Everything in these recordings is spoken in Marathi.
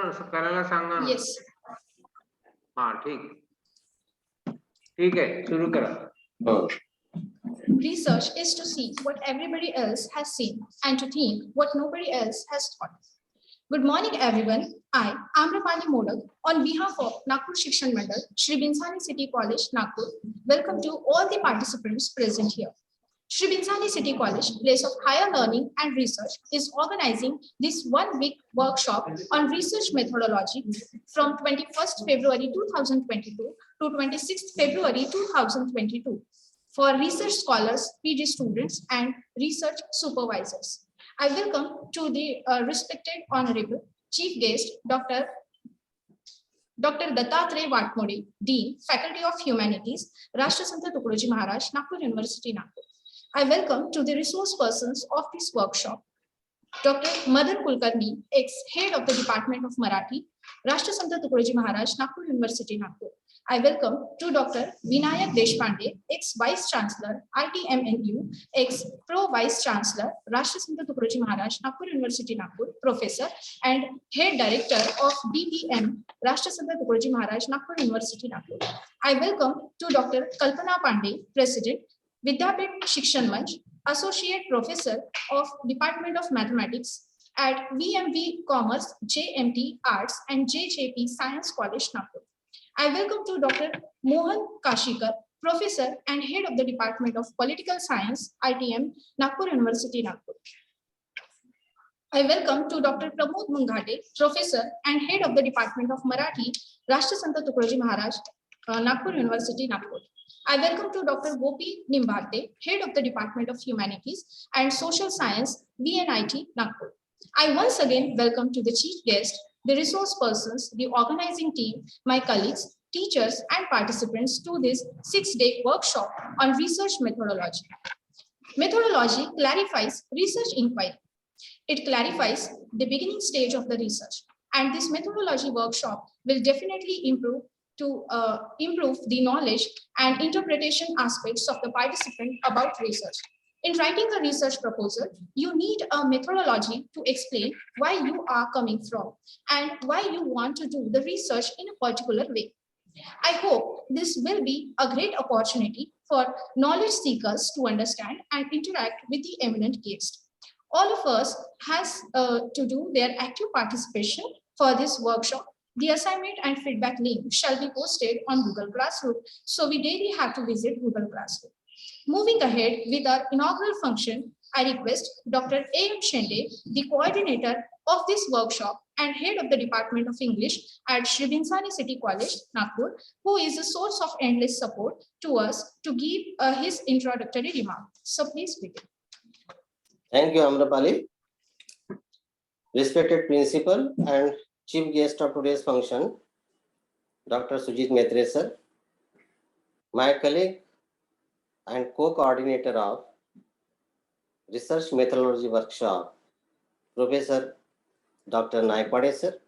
करायला सांगा ना. Yes. हाँ ठीक है, शुरू करा. Research is to see what everybody else has seen and to think what nobody else has thought. Good morning, everyone. I, Amrapali Modak, on behalf of Nagpur Shikshan Mandal, Shri Binzani City College, Nagpur, welcome to all the participants present here. Shri Binzani City College, place of higher learning and research, is organizing this one-week workshop on research methodology from 21st February 2022 to 26th February 2022 for research scholars, PG students, and research supervisors. I welcome to the respected Honorable Chief Guest, Dr. Dattatreya Vatmode, Dean, Faculty of Humanities, Rashtrasanta Tukadoji Maharaj, Nagpur University, Nagpur. I welcome to the resource persons of this workshop, Dr. Madan Kulkarni, ex-head of the Department of Marathi, Rashtrasanta Tukadoji Maharaj, Nagpur University, Nagpur. I welcome to Dr. Vinayak Deshpande, ex-Vice Chancellor, ITMNU, ex-Pro Vice Chancellor, Rashtrasanta Tukadoji Maharaj, Nagpur University, Nagpur, Professor and Head Director of DPM, Rashtrasanta Tukadoji Maharaj, Nagpur University, Nagpur. I welcome to Dr. Kalpana Pandey, President, Vidyapit Shikshan Manch, Associate Professor of Department of Mathematics at VMV Commerce, JMT Arts and JJP Science College, Nagpur. I welcome to Dr. Mohan Kashikar, Professor and Head of the Department of Political Science, ITM, Nagpur University, Nagpur. I welcome to Dr. Pramod Munghate, Professor and Head of the Department of Marathi, Rashtrasanta Tukadoji Maharaj, Nagpur University, Nagpur. I welcome to Dr. Gopi Nimbate, Head of the Department of Humanities and Social Science, VNIT, Nagpur. I once again welcome to the chief guest, the resource persons, the organizing team, my colleagues, teachers, and participants to this 6-day workshop on research methodology. Methodology clarifies research inquiry. It clarifies the beginning stage of the research, and this methodology workshop will definitely improve the knowledge and interpretation aspects of the participant about research. In writing a research proposal, you need a methodology to explain why you are coming from and why you want to do the research in a particular way. I hope this will be a great opportunity for knowledge seekers to understand and interact with the eminent guest. All of us has to do their active participation for this workshop. The assignment and feedback link shall be posted on Google Classroom, so we daily have to visit Google Classroom. Moving ahead with our inaugural function, I request Dr. A.M. Shende, the coordinator of this workshop and head of the Department of English at Shri Binzani City College, Nagpur, who is a source of endless support to us, to give his introductory remark. So please begin. Thank you, Amrapali. Respected principal and chief guest of today's function, Dr. Sujit Metre, sir, my colleague and co-coordinator of Research Methodology Workshop, Professor Dr. Nagpur, sir,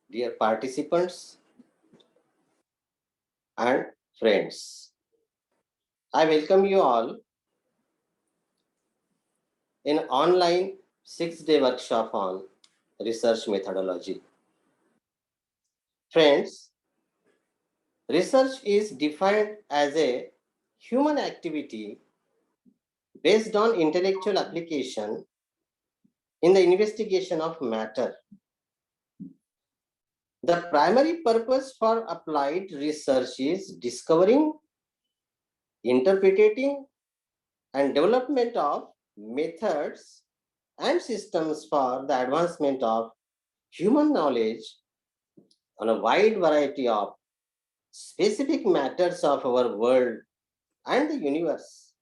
dear participants and friends, I welcome you all in online 6-day workshop on research methodology. Friends, research is defined as a human activity based on intellectual application in the investigation of matter. The primary purpose for applied research is discovering, interpreting, and development of methods and systems for the advancement of human knowledge on a wide variety of specific matters of our world and the universe.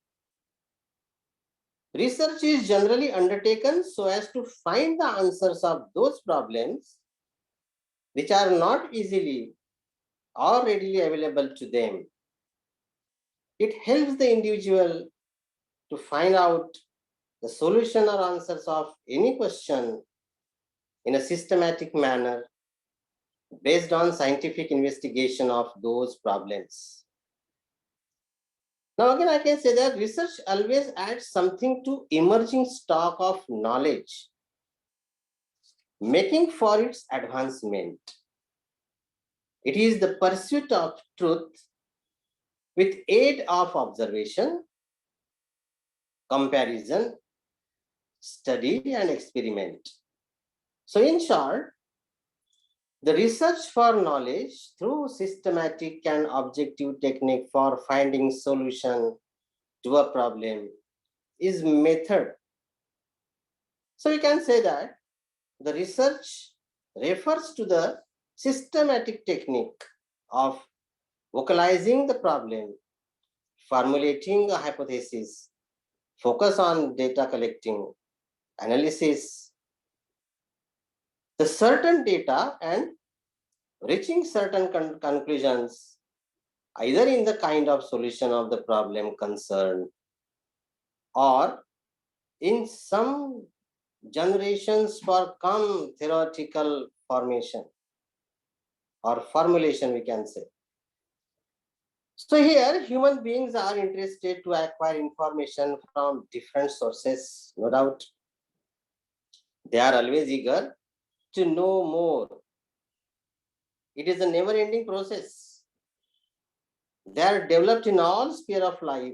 Research is generally undertaken so as to find the answers of those problems which are not easily or readily available to them. It helps the individual to find out the solution or answers of any question in a systematic manner based on scientific investigation of those problems. Now again, I can say that research always adds something to emerging stock of knowledge. making for its advancement. It is the pursuit of truth with aid of observation, comparison, study, and experiment. So in short, the research for knowledge through systematic and objective technique for finding solution to a problem is method. So we can say that the research refers to the systematic technique of vocalizing the problem, formulating a hypothesis, focus on data collecting, analysis, the certain data and reaching certain conclusions, either in the kind of solution of the problem concerned or in some generations for come theoretical formation or formulation, we can say. So here, human beings are interested to acquire information from different sources, no doubt. They are always eager to know more. It is a never-ending process. They are developed in all spheres of life,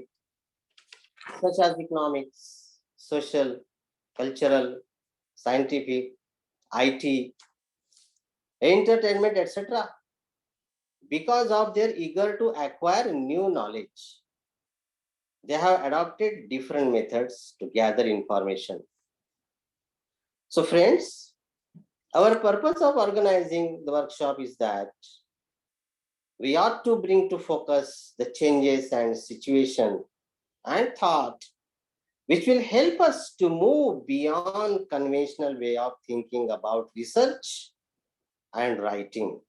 such as economics, social, cultural, scientific, IT, entertainment, etc. Because of their eager to acquire new knowledge, they have adopted different methods to gather information. So friends, our purpose of organizing the workshop is that we ought to bring to focus the changes and situation and thought which will help us to move beyond conventional way of thinking about research and writing.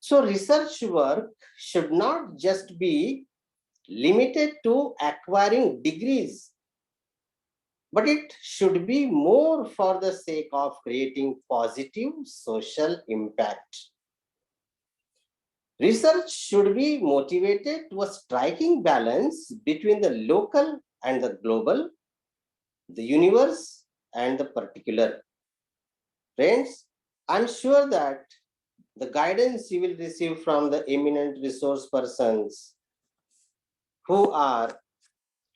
So research work should not just be limited to acquiring degrees, but it should be more for the sake of creating positive social impact. Research should be motivated to a striking balance between the local and the global, the universe and the particular. Friends, I'm sure that the guidance you will receive from the eminent resource persons who are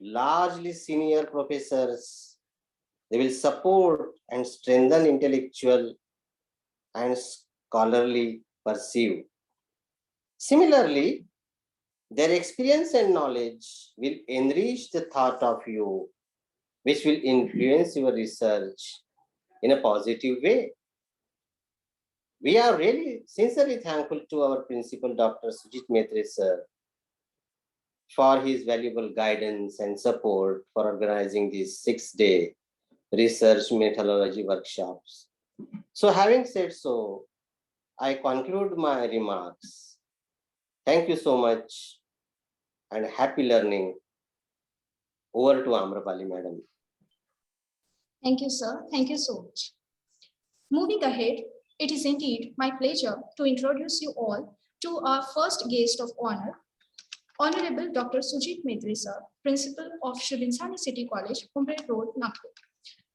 largely senior professors, they will support and strengthen intellectual and scholarly pursuit. Similarly, their experience and knowledge will enrich the thought of you, which will influence your research in a positive way. We are really sincerely thankful to our principal, Dr. Sujit Metre, sir, for his valuable guidance and support for organizing these 6-day research methodology workshops. So having said so, I conclude my remarks. Thank you so much and happy learning. Over to Amrapali, madam. Thank you, sir. Thank you so much. Moving ahead, it is indeed my pleasure to introduce you all to our first guest of honor, Honorable Dr. Sujit Metre, sir, Principal of Shri Binzani City College, Umbre Road, Nagpur.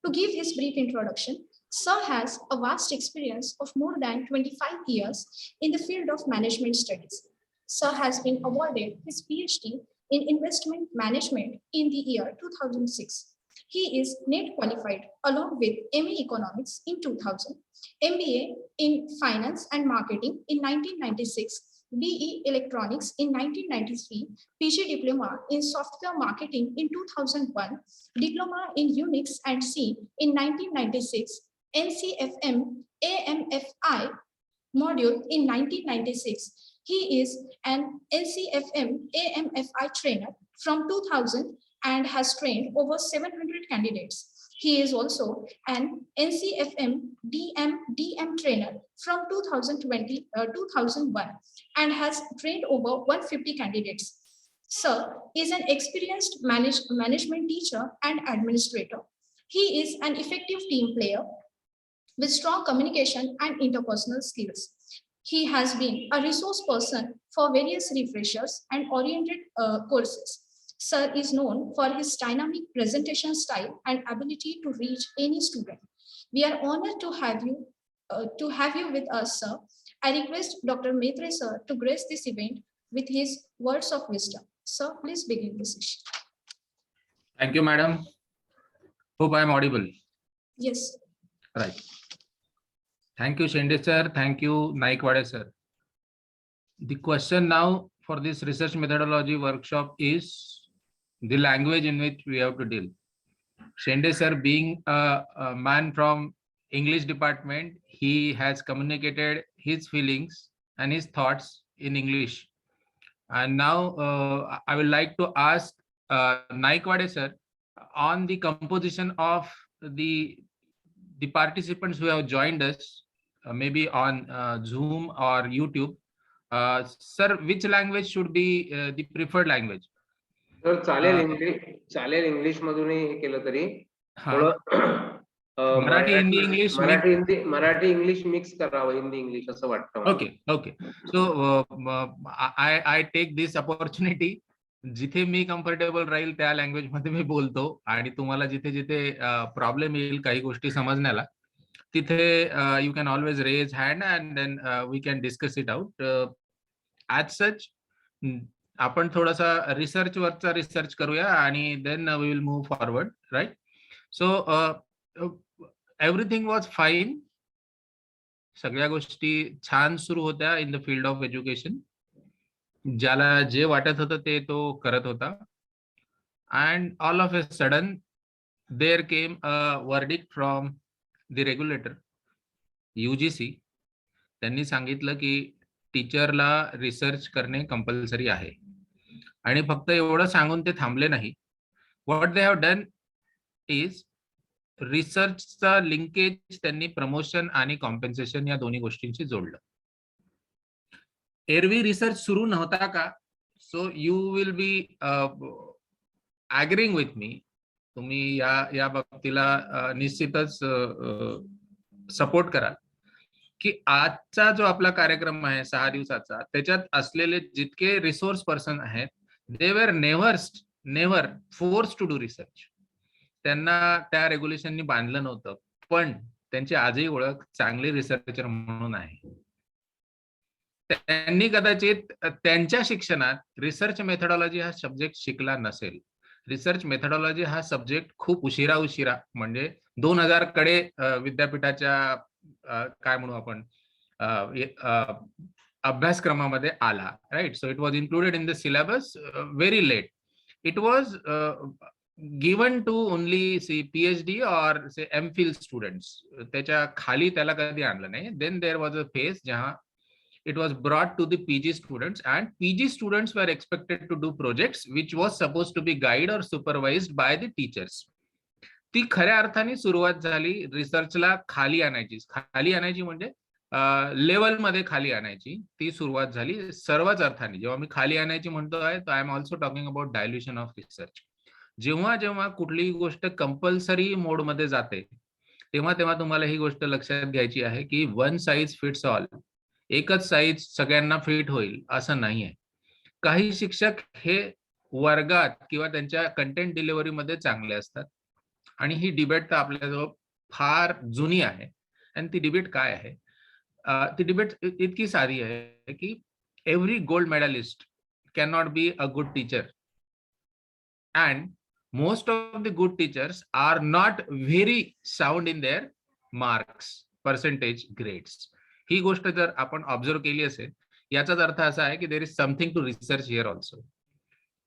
To give his brief introduction, sir has a vast experience of more than 25 years in the field of management studies. Sir has been awarded his PhD in investment management in the year 2006. He is NET qualified along with MA Economics in 2000, MBA in Finance and Marketing in 1996, BE Electronics in 1993, PG Diploma in Software Marketing in 2001, Diploma in Unix and C in 1996, NCFM AMFI module in 1996. He is an NCFM AMFI trainer from 2000 and has trained over 700 candidates. He is also an NCFM DM trainer from 2001 and has trained over 150 candidates. Sir is an experienced management teacher and administrator. He is an effective team player with strong communication and interpersonal skills. He has been a resource person for various refreshers and oriented courses. Sir is known for his dynamic presentation style and ability to reach any student. We are honored to have you with us, sir. I request Dr. Metre, sir, to grace this event with his words of wisdom. Sir, please begin the session. Thank you, madam. Hope I am audible. Yes. Right. Thank you, Shinde sir. Thank you, Naikwade sir. The question now for this research methodology workshop is the language in which we have to deal. Shinde sir, being a man from English department, he has communicated his feelings and his thoughts in English. And now I would like to ask Naikwade sir on the composition of the participants who have joined us, maybe on Zoom or YouTube. Sir, which language should be the preferred language? तर चालेल इंग्लिश मधूनही हे केलं तरी हा. थोडं Marathi Hindi English Marathi English mix करावं, हिंदी इंग्लिश असं वाटतं. Okay so I take this opportunity, जिथे मी कम्फर्टेबल राहील त्या लँग्वेज मध्ये मी बोलतो आणि तुम्हाला जिथे जिथे प्रॉब्लेम येईल काही गोष्टी समजण्याला, तिथे you can always raise hand and then we can discuss it out. As such आपण थोडासा रिसर्च वरचा रिसर्च करूया आणि then we will move forward, right? So everything was fine. सगळ्या गोष्टी छान सुरू होत्या in the field of education. ज्याला जे वाटत होतं ते तो करत होता. And all of a sudden there came a verdict from the regulator UGC. त्यांनी सांगितलं की टीचरला रिसर्च करणे कंपल्सरी आहे. आणि फक्त एवढं सांगून ते थांबले नाही. What they have done is रिसर्चचा लिंकेज त्यांनी प्रमोशन आणि कॉम्पेन्सेशन या दोन्ही गोष्टींशी जोडलं. एरवी रिसर्च सुरू नव्हता का? So you will be agreeing with me. तुम्ही या बाबतीला निश्चितच सपोर्ट कराल की आजचा जो आपला कार्यक्रम आहे 6 दिवसाचा, त्याच्यात असलेले जितके रिसोर्स पर्सन आहेत, they were never force to do research. त्यांना त्या रेग्युलेशननी बांधलं नव्हतं, पण त्यांची आजही ओळख चांगले रिसर्चर म्हणून आहे. त्यांनी कदाचित त्यांच्या शिक्षणात रिसर्च मेथडॉलॉजी हा सब्जेक्ट शिकला नसेल. रिसर्च मेथडॉलॉजी हा सब्जेक्ट खूप उशिरा म्हणजे 2000 कडे विद्यापीठाच्या काय म्हणू आपण अभ्यासक्रमामध्ये आला, right? So it was included in the syllabus very late. It was given to only PhD और से MPhil स्टुडंट्स. त्याच्या खाली त्याला कधी आणलं नाही. Then there was a phase जहां it was brought to the PG students, and PG students were expected to do projects which was supposed to be guided or supervised by the teachers. ती खऱ्या अर्थाने सुरुवात झाली रिसर्चला खाली आणायची म्हणजे लेवल मध्ये खाली आणायची ती सुरुवात झाली सर्वच अर्थाने. जेव्हा मी खाली आणायची म्हणतोय तर I am also talking about dilution of research. जेव्हा कुठलीही गोष्ट कंपल्सरी मोड मध्ये जाते तेव्हा तुम्हाला ही गोष्ट लक्षात घ्यायची आहे की वन साइज फिट्स ऑल, एकच साईज सगळ्यांना फिट होईल असं नाहीये. काही शिक्षक हे वर्गात किंवा त्यांच्या कंटेंट डिलिव्हरीमध्ये चांगले असतात. आणि ही डिबेट तर आपल्याजवळ फार जुनी आहे. आणि ती डिबेट काय आहे? ती डिबेट इतकी साधी आहे की every gold medallist can not be a good teacher, and most of the good teachers are not very sound in their marks, percentage, grades. ही गोष्ट जर आपण ऑब्झर्व केली असेल याचाच अर्थ असा आहे की there is something to research here also,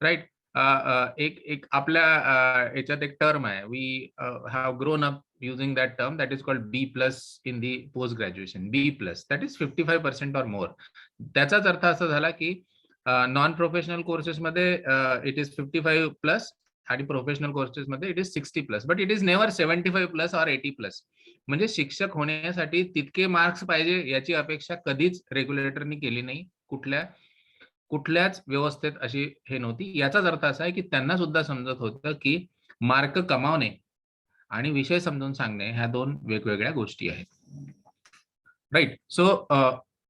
right? एक आपल्या याच्यात एक टर्म आहे, we have grown up using that term, that is called B+ in the post graduation. B+, that is 55% or more. त्याचाच अर्थ असा झाला की नॉन प्रोफेशनल कोर्सेसमध्ये इट इज 55+ आणि प्रोफेशनल कोर्सेसमध्ये it is 60+, but it is never 75+ और 80+. म्हणजे शिक्षक होण्यासाठी तितके मार्क्स पाहिजे याची अपेक्षा कधीच रेग्युलेटरनी केली नाही. कुठल्याच व्यवस्थेत अशी हे नव्हती. याचाच अर्थ असा आहे की त्यांना सुद्धा समजत होतं की मार्क कमावणे आणि विषय समजून सांगणे ह्या दोन वेगवेगळ्या गोष्टी आहेत, right? So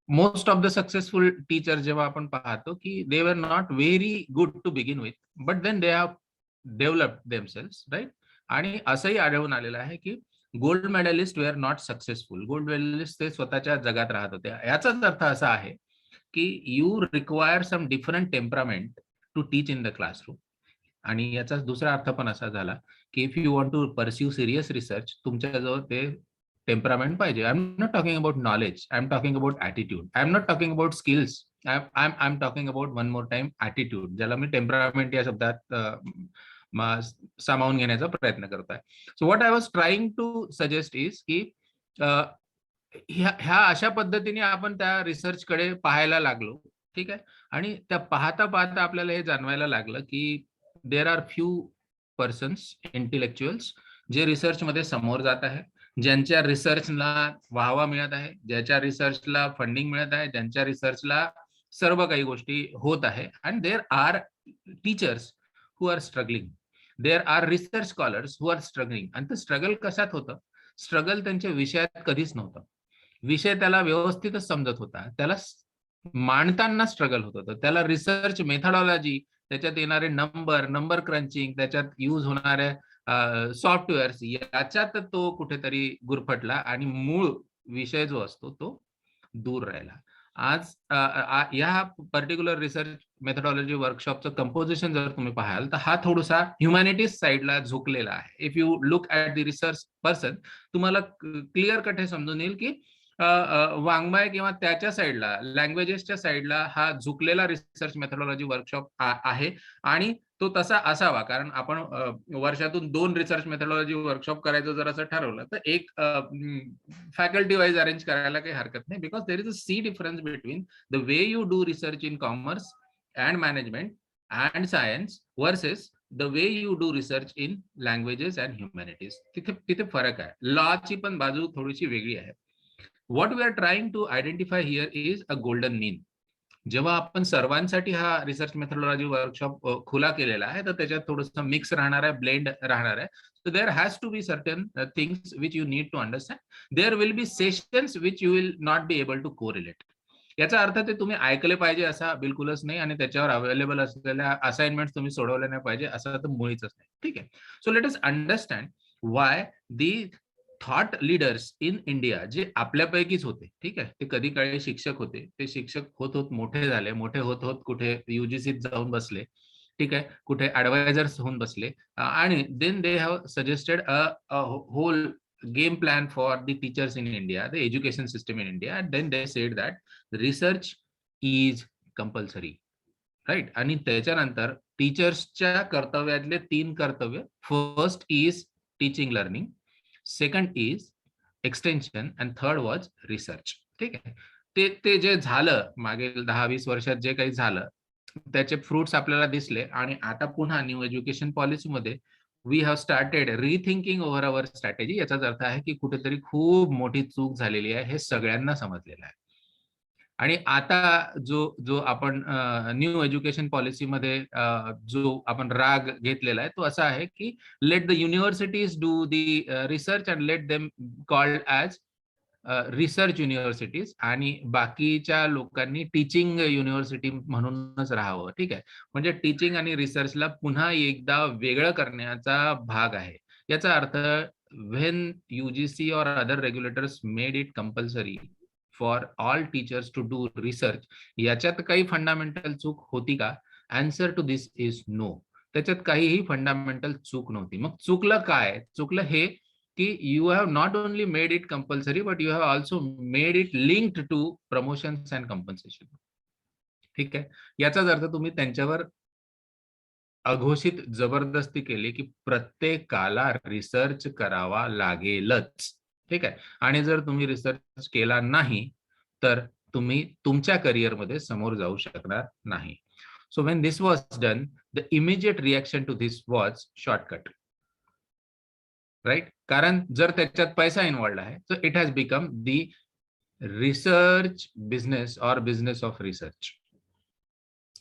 most of the successful teacher जेव्हा आपण पाहतो की they were not very good to begin with, but then they have developed themselves, right? आणि असंही आढळून आलेलं आहे की gold medallist were not successful. Gold medallist ते स्वतःच्या जगात राहत होते. याचाच अर्थ असा आहे की you require some different temperament to teach in the classroom. आणि याचा दुसरा अर्थ पण असा झाला की if you want to pursue serious research, तुमच्याजवळ ते टेम्परामेंट पाहिजे. I am not talking about knowledge, I am talking about attitude, I am not talking about skills, I am talking about one more time attitude, ज्याला मी टेम्परामेंट या शब्दात सामावून घेण्याचा प्रयत्न करत आहे. So what I was trying to suggest is की ह्या अशा पद्धतीने आपण त्या रिसर्चकडे पाहायला लागलो. ठीक आहे. आणि त्या पाहता पाहता आपल्याला हे जाणवायला लागलं की देर आर फ्यू पर्सन्स, इंटेलेक्च्युअल्स, जे रिसर्च मध्ये समोर जात आहे, ज्यांच्या रिसर्चला वाहवा मिळत आहे, ज्याच्या रिसर्चला फंडिंग मिळत आहे, ज्यांच्या रिसर्चला सर्व काही गोष्टी होत आहे. And there are teachers who are struggling, there are research scholars who are struggling. आणि ते स्ट्रगल कशात होतं? स्ट्रगल त्यांच्या विषयात कधीच नव्हतं. विषय त्याला व्यवस्थितच समजत होता, त्याला मांडताना स्ट्रगल होत होतं, त्याला रिसर्च मेथडॉलॉजी, त्याच्यात येणारे नंबर क्रंचिंग, त्याच्यात यूज होणाऱ्या सॉफ्टवेअर्स, याच्यात तो कुठेतरी गुरफटला आणि मूळ विषय जो असतो तो दूर राहिला. आज या पर्टिक्युलर रिसर्च मेथडॉलॉजी वर्कशॉपचं कंपोजिशन जर तुम्ही पाहाल तर हा थोडासा ह्युमॅनिटीज साइडला झुकलेला आहे. If you look at the research person, तुम्हाला क्लिअर कट हे समजून येईल की वाङ्मय किंवा त्याच्या साईडला, लँग्वेजेसच्या साईडला हा झुकलेला रिसर्च मेथडॉलॉजी वर्कशॉप आहे. आणि तो तसा असावा, कारण आपण वर्षातून 2 रिसर्च मेथडॉलॉजी वर्कशॉप करायचं जर असं ठरवलं तर एक फॅकल्टी वाईज अरेंज करायला काही हरकत नाही. Because there is a sea difference between the way you do research in commerce and management and science versus the way you do research in languages and humanities. तिथे फरक आहे. लॉची पण बाजू थोडीशी वेगळी आहे. What we are trying to identify here is a golden mean. जेव्हा आपण सर्वांसाठी हा रिसर्च मेथडॉलॉजी वर्कशॉप खुला केलेला आहे तर त्याच्यात थोडंसं मिक्स राहणार आहे, ब्लेंड राहणार आहे. So there has to be certain things which you need to understand. There will be sessions which you will not be able to correlate. याचा अर्थ ते तुम्ही ऐकले पाहिजे असा बिलकुलच नाही, आणि त्याच्यावर अवेलेबल असलेल्या असाइनमेंट्स तुम्ही सोडवल्या नाही पाहिजे असं तर मुळीच नाही. ठीक आहे. So let us understand Y the thought leaders in India, जे आपल्यापैकीच होते, ठीक आहे, ते कधी काळी शिक्षक होते, ते शिक्षक होत होत मोठे झाले, मोठे होत होत कुठे युजीसीत जाऊन बसले, ठीक आहे, कुठे ऍडवायझर्स होऊन बसले, आणि then they have suggested a whole game plan for the teachers in India, the education system in India, and then they said that research is compulsory, right? आणि त्याच्यानंतर टीचर्सच्या कर्तव्यातले 3 कर्तव्य, first is teaching learning, second is extension, and third was research. ठीक आहे. ते जे झालं मागील 10-20 वर्षात, जे काही झालं त्याचे फ्रुट्स आपल्याला दिसले. आणि आता पुन्हा न्यू एज्युकेशन पॉलिसीमध्ये we have started rethinking over our strategy. याचाच अर्थ आहे की कुठेतरी खूप मोठी चूक झालेली आहे, हे सगळ्यांना समजलेलं आहे. आणि आता जो आपण न्यू एज्युकेशन पॉलिसीमध्ये जो आपण राग घेतलेला आहे तो असा आहे की let the universities do the research and let them called as research universities, आणि बाकीच्या लोकांनी टीचिंग युनिव्हर्सिटी म्हणूनच राहावं. ठीक आहे. म्हणजे टीचिंग आणि रिसर्चला पुन्हा एकदा वेगळं करण्याचा भाग आहे. याचा अर्थ when UGC or other regulators made it compulsory for all teachers to do research, याच्यात काही फंडामेंटल चूक होती का? Answer to this is no. त्याच्यात काहीही फंडामेंटल चूक नव्हती. मग चुकलं काय? चुकलं हे की you have not only made it compulsory but you have also made it linked to promotions and compensation. ठीक आहे. याचाच अर्थ तुम्ही त्यांच्यावर अघोषित जबरदस्ती केली की प्रत्येकाला रिसर्च करावा लागेलच. ठीक आहे. आणि जर तुम्ही रिसर्च केला नाही तर तुम्ही तुमच्या करिअरमध्ये समोर जाऊ शकणार नाही. So when this was done, the immediate reaction to this was shortcut, right? कारण जर त्याच्यात पैसा इन्व्हॉल्ड आहे तर it has become the research business or business of research.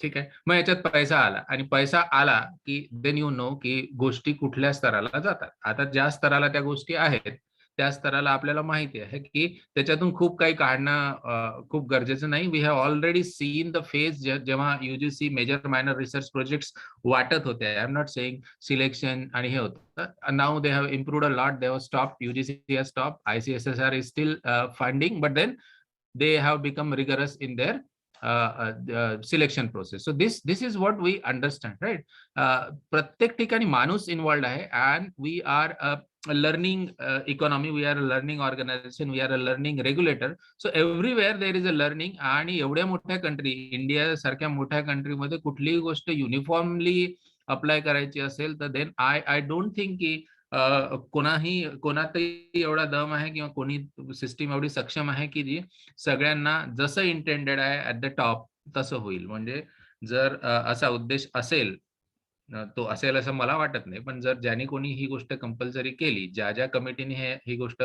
ठीक आहे. मग याच्यात पैसा आला, आणि पैसा आला की देन यू नो की गोष्टी कुठल्या स्तराला जातात. आता ज्या स्तराला त्या गोष्टी आहेत त्या स्तराला आपल्याला माहिती आहे की त्याच्यातून खूप काही काढणं खूप गरजेचं नाही. We have already seen the phase जेव्हा UGC major minor research projects वाटत होते. I am not saying selection आणि हे होतं. Now they have improved a lot. They have stop. UGC has stop. ICSSR is still funding, but then they have become rigorous in their selection process. So this is what we understand, right? प्रत्येक ठिकाणी माणूस इन्व्हॉल्ड आहे, and we are a learning economy, we are a learning organization, we are a learning regulator. So everywhere there is a learning. आणि एवढ्या मोठ्या कंट्री, इंडिया सारख्या मोठ्या कंट्रीमध्ये कुठलीही गोष्ट युनिफॉर्मली अप्लाय करायची असेल तर देन आय डोंट थिंक की कोणातही एवढा दम आहे किंवा कोणी सिस्टीम एवढी सक्षम आहे की जी सगळ्यांना जसं इंटेंडेड आहे ऍट द टॉप तसं होईल. म्हणजे जर असा उद्देश असेल, तो असेल असं मला वाटत नाही, पण जर ज्याने कोणी ही गोष्ट कंपल्सरी केली, ज्या कमिटीने ही गोष्ट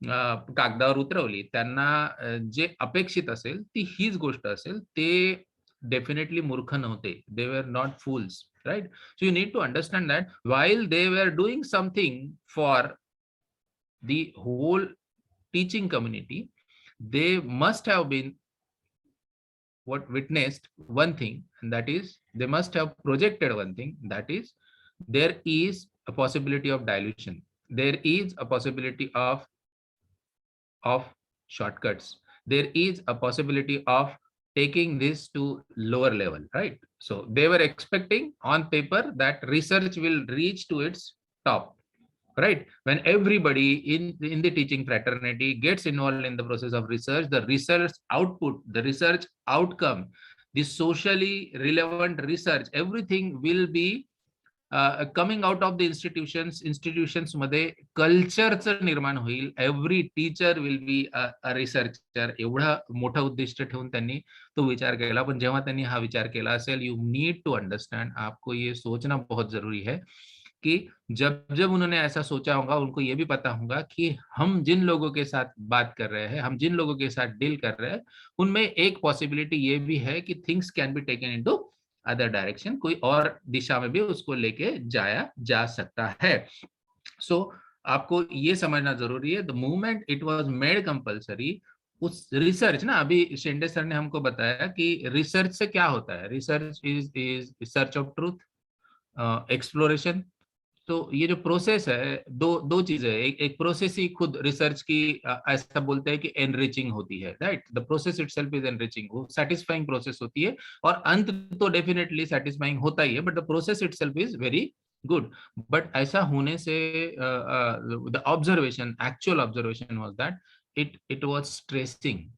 कागदावर उतरवली, त्यांना जे अपेक्षित असेल ती हीच गोष्ट असेल. ते डेफिनेटली मूर्ख नव्हते. They were not fools, right? So you need to understand that while they were doing something for the whole teaching community, they must have been witnessed one thing, and that is they must have projected one thing, that is there is a possibility of dilution, there is a possibility of shortcuts, there is a possibility of taking this to lower level, right? So they were expecting on paper that research will reach to its top, right? When everybody in the teaching fraternity gets involved in the process of research, the research output, the research outcome, the socially relevant research, everything will be coming out of the institutions मध्ये कल्चरचं निर्माण होईल. Every teacher will be a researcher. एवढा मोठा उद्दिष्ट ठेवून त्यांनी तो विचार केला. पण जेव्हा त्यांनी हा विचार केला असेल, यू नीड टू अंडरस्टैंड, आपको ये सोचना बहुत जरूरी है कि जब जब उन्होंने ऐसा सोचा होगा, उनको ये भी पता होगा कि हम जिन लोगों के साथ बात कर रहे हैं, हम जिन लोगों के साथ डील कर रहे हैं, उनमें एक पॉसिबिलिटी ये भी है कि things can be taken into other direction, कोई और दिशा में भी उसको लेके जाया जा सकता है. सो आपको ये समझना जरूरी है, द मूवमेंट इट वाज मेड कंपल्सरी, उस रिसर्च ना, अभी शेंडे सर ने हमको बताया कि रिसर्च से क्या होता है. Research is search of truth, exploration. तो ये जो प्रोसेस है, दो चीजें, एक प्रोसेस ही खुद रिसर्च की ऐसा बोलते हैं कि एनरिचिंग होती है, right? The process itself is enriching, वो सेटिस्फाइंग प्रोसेस होती है, और अंत तो डेफिनेटली सेटिस्फाइंग होता ही है, but the process itself is very good. But ऐसा होने से द ऑब्जर्वेशन, एक्चुअल ऑब्जर्वेशन वाज दैट इट वाज स्ट्रेसिंग.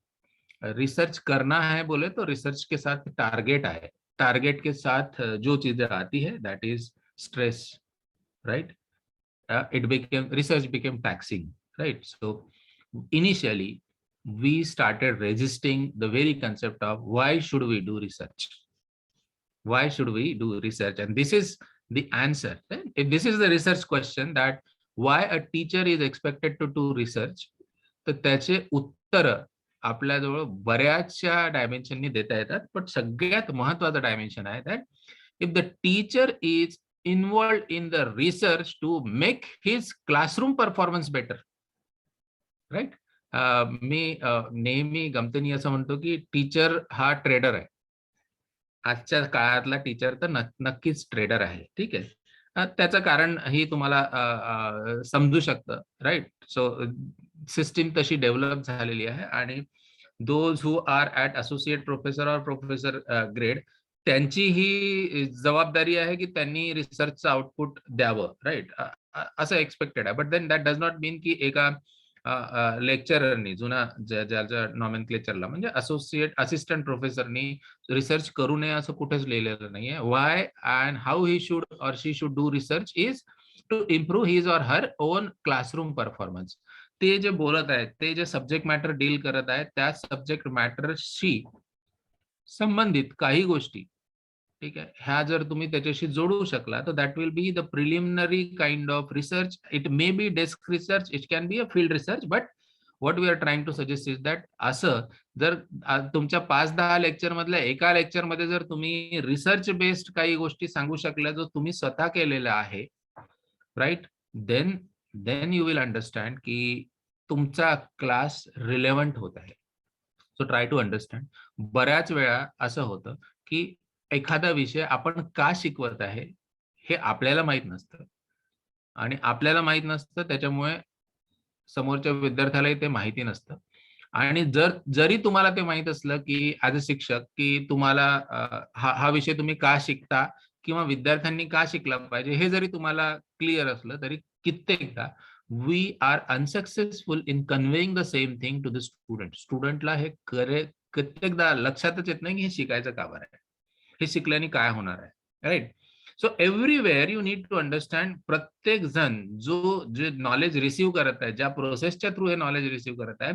रिसर्च करना है बोले तो रिसर्च के साथ टारगेट आए, टारगेट के साथ जो चीजें आती है that is stress, right? Research became taxing, right? So initially we started resisting the very concept of why should we do research, why should we do research, and this is the answer, right? If this is the research question, that why a teacher is expected to do research, तर त्याचे उत्तर आपल्याजवळ बऱ्याचशा डायमेन्शननी देता येतात. पण सगळ्यात महत्वाचं डायमेन्शन आहे that if the teacher is involved in the research to make his classroom performance better, right? मी नेहमी गमतीने असं म्हणतो की टीचर हा ट्रेडर आहे. आजच्या काळातला टीचर तर नक्कीच ट्रेडर आहे, ठीक आहे. त्याचं कारण ही तुम्हाला समजू शकतं, राईट? सो सिस्टीम तशी डेव्हलप झालेली आहे, आणि those who are at associate professor और प्रोफेसर ग्रेड, त्यांची ही जबाबदारी आहे की त्यांनी रिसर्चचं आउटपुट द्यावं, राईट? असं एक्सपेक्टेड आहे. But then that does not mean की एका लेक्चररनी, जुना ज्याच्या नॉमेनक्लेचरला म्हणजे असोसिएट असिस्टंट प्रोफेसरनी रिसर्च करू नये असं कुठेच लिहिलेलं नाहीये. Why and how he should और she should do research is to improve his और हर ओन क्लासरूम परफॉर्मन्स. ते जे बोलत आहेत, ते जे सब्जेक्ट मॅटर डील करत आहेत, त्या सब्जेक्ट मॅटरशी संबंधित काही गोष्टी, ठीक आहे, ह्या जर तुम्ही त्याच्याशी जोडू शकला तर that will be the preliminary kind of research. It may be desk research, it can be a field research, but what we are trying to suggest is that असं जर तुमच्या 5-10 लेक्चर मधल्या एका लेक्चर मध्ये जर तुम्ही रिसर्च बेस्ड काही गोष्टी सांगू शकल्या जो तुम्ही स्वतः केलेला आहे, right, then then you will understand की तुमचा क्लास रिलेव्हंट होत आहे. So try to understand. बऱ्याच वेळा असं होतं की एखादा विषय आपण का शिकवत आहे हे आपल्याला माहित नसतं, आणि आपल्याला माहित नसतं त्याच्यामुळे समोरच्या विद्यार्थ्यालाही ते माहिती नसतं. आणि जरी तुम्हाला ते माहित असलं की ऍज अ शिक्षक की तुम्हाला हा विषय तुम्ही का शिकता किंवा विद्यार्थ्यांनी का शिकला पाहिजे हे जरी तुम्हाला क्लिअर असलं तरी कित्येकदा we are unsuccessful in conveying the same thing to the student. स्टुडंटला हे कित्येकदा लक्षातच येत नाही की हे शिकायचं का बरं आहे, हे शिकल्याने काय होणार आहे, right. So everywhere you need to understand. प्रत्येक जण जे नॉलेज रिसीव्ह करत आहे, ज्या प्रोसेसच्या थ्रू हे नॉलेज रिसीव्ह करत आहे,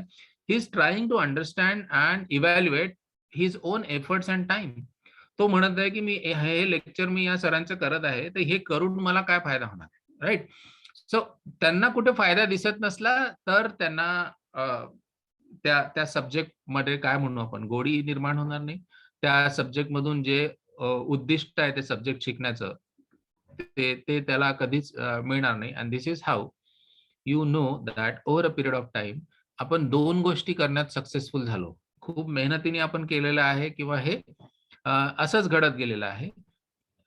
he is trying to understand and evaluate his own efforts and time. तो म्हणत आहे की मी हे लेक्चर मी या सरांचं करत आहे, तर हे करून मला काय फायदा होणार, राईट. सो त्यांना कुठे फायदा दिसत नसला तर त्यांना त्या सब्जेक्ट मध्ये काय म्हणू आपण, गोडी निर्माण होणार नाही. त्या सब्जेक्ट मधून जे उद्दिष्ट आहे ते सब्जेक्ट शिकण्याचं ते त्याला कधीच मिळणार नाही. And this is how you know that over a period of time आपण दोन गोष्टी करण्यात सक्सेसफुल झालो. खूप मेहनतीने आपण केलेलं आहे किंवा हे असंच घडत गेलेलं आहे.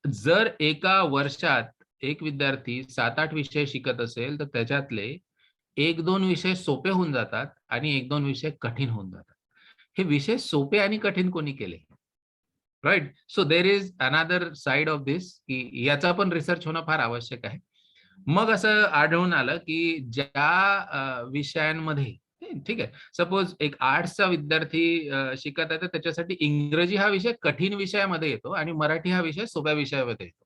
जर एका वर्षात एक विद्यार्थी 7-8 विषय शिकत असेल तर त्याच्यातले 1-2 विषय सोपे होऊन जातात आणि 1-2 विषय कठीण होऊन जातात. हे विषय सोपे आणि कठीण कोणी केले, right. So there is another side of this की याचा पण रिसर्च होणं फार आवश्यक आहे. मग असं आढळून आलं की ज्या विषयांमध्ये, ठीक आहे, सपोज एक आर्ट्सचा विद्यार्थी शिकत आहे तर त्याच्यासाठी इंग्रजी हा विषय कठीण विषयामध्ये येतो आणि मराठी हा विषय सोप्या विषयामध्ये येतो.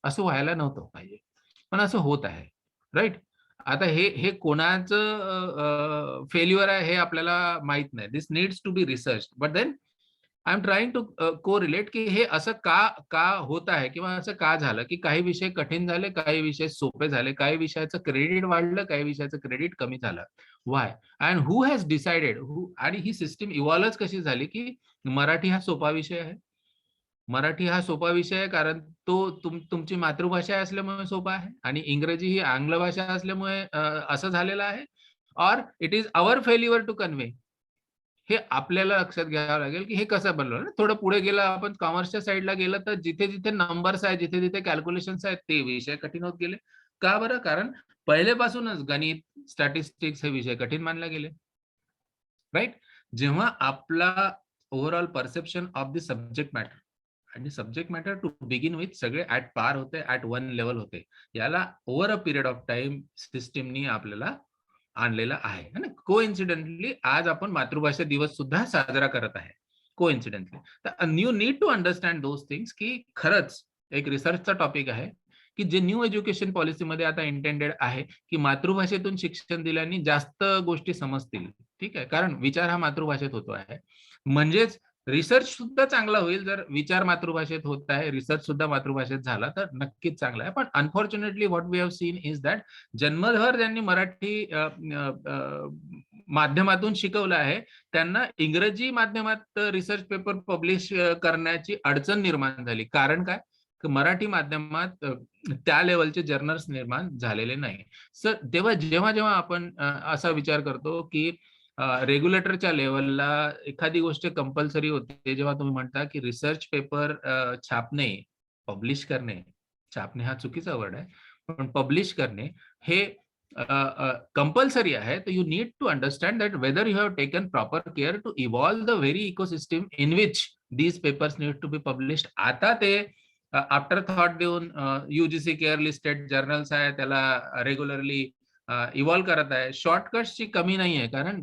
असं व्हायला नव्हतं पाहिजे, पण असं होत आहे, राईट. आता हे कोणाचं फेल्युअर आहे हे आपल्याला माहित नाही. This needs to be research, but then I am trying to correlate की हे असं का होत आहे किंवा असं का झालं की काही विषय कठीण झाले, काही विषय सोपे झाले, काही विषयाचं क्रेडिट वाढलं, काही विषयाचं क्रेडिट कमी झालं. Y and who has decided, आणि ही सिस्टीम इव्हॉल्वच कशी झाली की मराठी हा सोपा विषय आहे. मराठी हा सोपा विषय आहे कारण तो तुमची मातृभाषा असल्यामुळे सोपा आहे, आणि इंग्रजी ही आंग्ल भाषा असल्यामुळे असं झालेलं आहे. Or it is our failure to convey. हे आपल्याला लक्षात घ्यावं लागेल की हे कसं बनलं ना. थोडं पुढे गेलं आपण, कॉमर्सच्या साईडला गेलं तर जिथे जिथे नंबर्स आहेत, जिथे जिथे कॅल्क्युलेशन्स आहेत ते विषय कठीण होत गेले. का बरं? कारण पहिलेपासूनच गणित, स्टॅटिस्टिक्स हे विषय कठीण मानले गेले, राईट. जेव्हा आपला overall perception of the subject matter आणि subject matter to begin with सगळे ऍट पार होते, ऍट वन लेवल होते, याला over a period of time सिस्टीमनी आपल्याला आणलेला आहे ना. कोइन्सिडेंटली आज आपण मातृभाषा दिवस सुद्धा साजरा करत आहे, कोइन्सिडेंटली. तर you need to understand those things की खरंच एक रिसर्चचा टॉपिक आहे की जे न्यू एज्युकेशन पॉलिसीमध्ये आता इंटेंडेड आहे की मातृभाषेतून शिक्षण दिल्याने जास्त गोष्टी समजतील, ठीक आहे, कारण विचार हा मातृभाषेत होतो आहे. म्हणजेच रिसर्च सुद्धा चांगला होईल जर विचार मातृभाषेत होत आहे, रिसर्च सुद्धा मातृभाषेत झाला तर नक्कीच चांगला आहे. पण unfortunately what we have seen is that जन्मभर ज्यांनी मराठी माध्यमातून शिकवलं आहे त्यांना इंग्रजी माध्यमात रिसर्च पेपर पब्लिश करण्याची अडचण निर्माण झाली. कारण काय? मराठी माध्यमात त्या लेवलचे जर्नल्स निर्माण झालेले नाही. सर जेव्हा जेव्हा आपण असा विचार करतो की रेग्युलेटरच्या लेवलला एखादी गोष्ट कंपल्सरी होते, जेव्हा तुम्ही म्हणता की रिसर्च पेपर छापणे, पब्लिश करणे, छापणे हा चुकीचा वर्ड आहे, पण पब्लिश करणे हे कंपल्सरी आहे. तर you need to understand that whether you have taken proper care to evolve the very ecosystem in which these papers need to be published. आता ते आफ्टर थॉट देऊन युजीसी केअर लिस्टेड जर्नल्स आहे त्याला रेग्युलरली इव्हॉल्व करत आहे. शॉर्टकट्सची कमी नाही आहे, कारण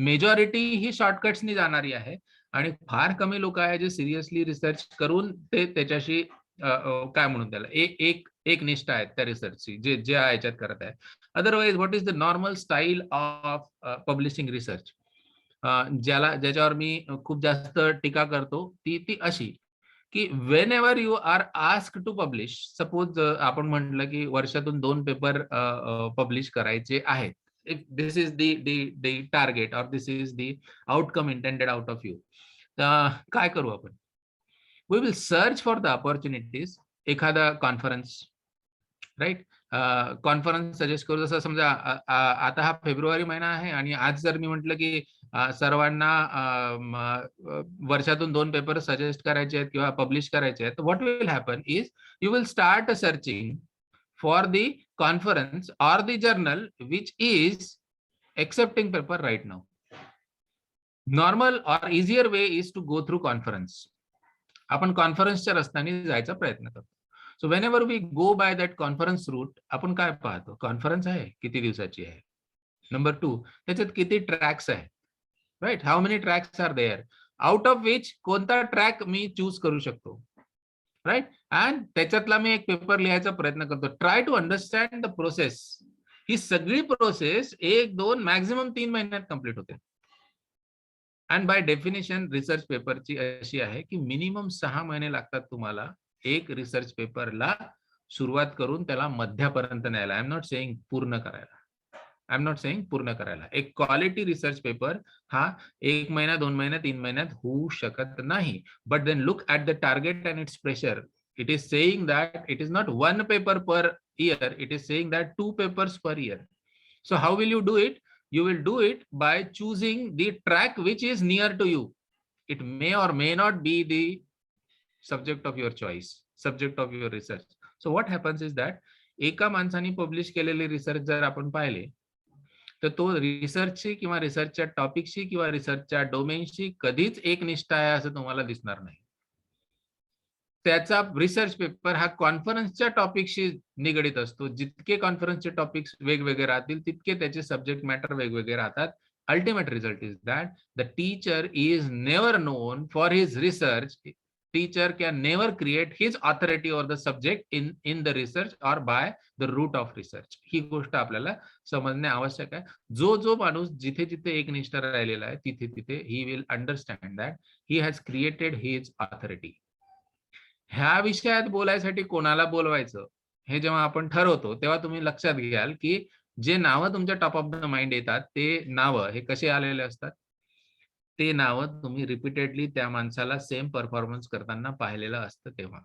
मेजॉरिटी ही शॉर्टकट्सनी जाणारी आहे आणि फार कमी लोक आहे जे सिरियसली रिसर्च करून ते त्याच्याशी काय म्हणून त्याला एक निष्ठा आहेत त्या रिसर्चची जे याच्यात करत आहे. Otherwise what is the normal style of publishing research, ज्याच्यावर मी खूप जास्त टीका करतो, ती अशी की whenever you are ask to publish, suppose आपण म्हटलं की वर्षातून 2 पेपर पब्लिश करायचे आहेत, if this is the target और this is the outcome intended out of you, तर काय करू आपण? We will search for the opportunities. एखादा कॉन्फरन्स, राईट, कॉन्फरन्स सजेस्ट करू. जसं समजा आता हा फेब्रुवारी महिना आहे आणि आज जर मी म्हटलं की सर्वांना वर्षातून 2 पेपर सजेस्ट करायचे आहेत किंवा पब्लिश करायचे आहेत, what will happen is you will start searching for the conference or the journal which is accepting paper right now. Normal or easier way is to go through conference. आपण कॉन्फरन्सच्या रस्त्याने जायचा प्रयत्न करतो. So whenever we go by that conference route, आपण काय पाहतो? कॉन्फरन्स आहे, किती दिवसाची आहे. नंबर 2, त्याच्यात किती ट्रॅक्स आहे, right? How many tracks are there, out of which कोणता ट्रॅक मी चूज करू शकतो, राईट? अँड त्याच्यातला मी एक पेपर लिहायचा प्रयत्न करतो. Try to understand the process. ही सगळी प्रोसेस 1, 2 मॅक्झिमम 3 महिन्यात कंप्लीट होते. अँड बाय डेफिनेशन रिसर्च पेपरची अशी आहे की मिनिमम 6 महिने लागतात तुम्हाला एक रिसर्च पेपरला सुरुवात करून त्याला मध्यापर्यंत न्यायला. आय एम नॉट सेइंग पूर्ण करायला. एक क्वालिटी रिसर्च पेपर हा 1 महिना, 2 महिना, 3 महिन्यात होऊ शकत नाही. But then look at the target and it's pressure. It is saying that it is not 1 paper per year. It is saying that 2 papers per year. So how will you do it? You will do it by choosing the track which is near to you. It may or may not be the subject of your choice, subject of your research. So what happens is that एका माणसाने पब्लिश केलेले रिसर्च जर आपण पाहिले तर तो रिसर्चची किंवा रिसर्चच्या टॉपिकशी किंवा रिसर्चच्या डोमेनशी कधीच एकनिष्ठ आहे असं तुम्हाला दिसणार नाही. त्याचा रिसर्च पेपर हा कॉन्फरन्सच्या टॉपिकशी निगडित असतो. जितके कॉन्फरन्सचे टॉपिक्स वेगवेगळे राहतील तितके त्याचे सब्जेक्ट मॅटर वेगवेगळे राहतात. Ultimate result is that the teacher is never known for his research. Teacher can never create his authority or the subject in the research or by the route of research. ही गोष्ट आपल्याला समजणे आवश्यक आहे. जो माणूस जिथे जिथे एकनिष्ठ राहिलेला आहे तिथे तिथे he will understand that he has created his authority. ह्या विषयात बोलायसाठी कोणाला बोलवायचं हे जेव्हा आपण ठरवतो तेव्हा तुम्ही लक्षात घ्याल की जे नावं तुमच्या टॉप ऑफ द माइंड येतात ते नावं हे कसे आलेले असतात. ते नावं तुम्ही रिपीटेडली त्या माणसाला सेम परफॉर्मन्स करताना पाहिलेलं असतं तेव्हा.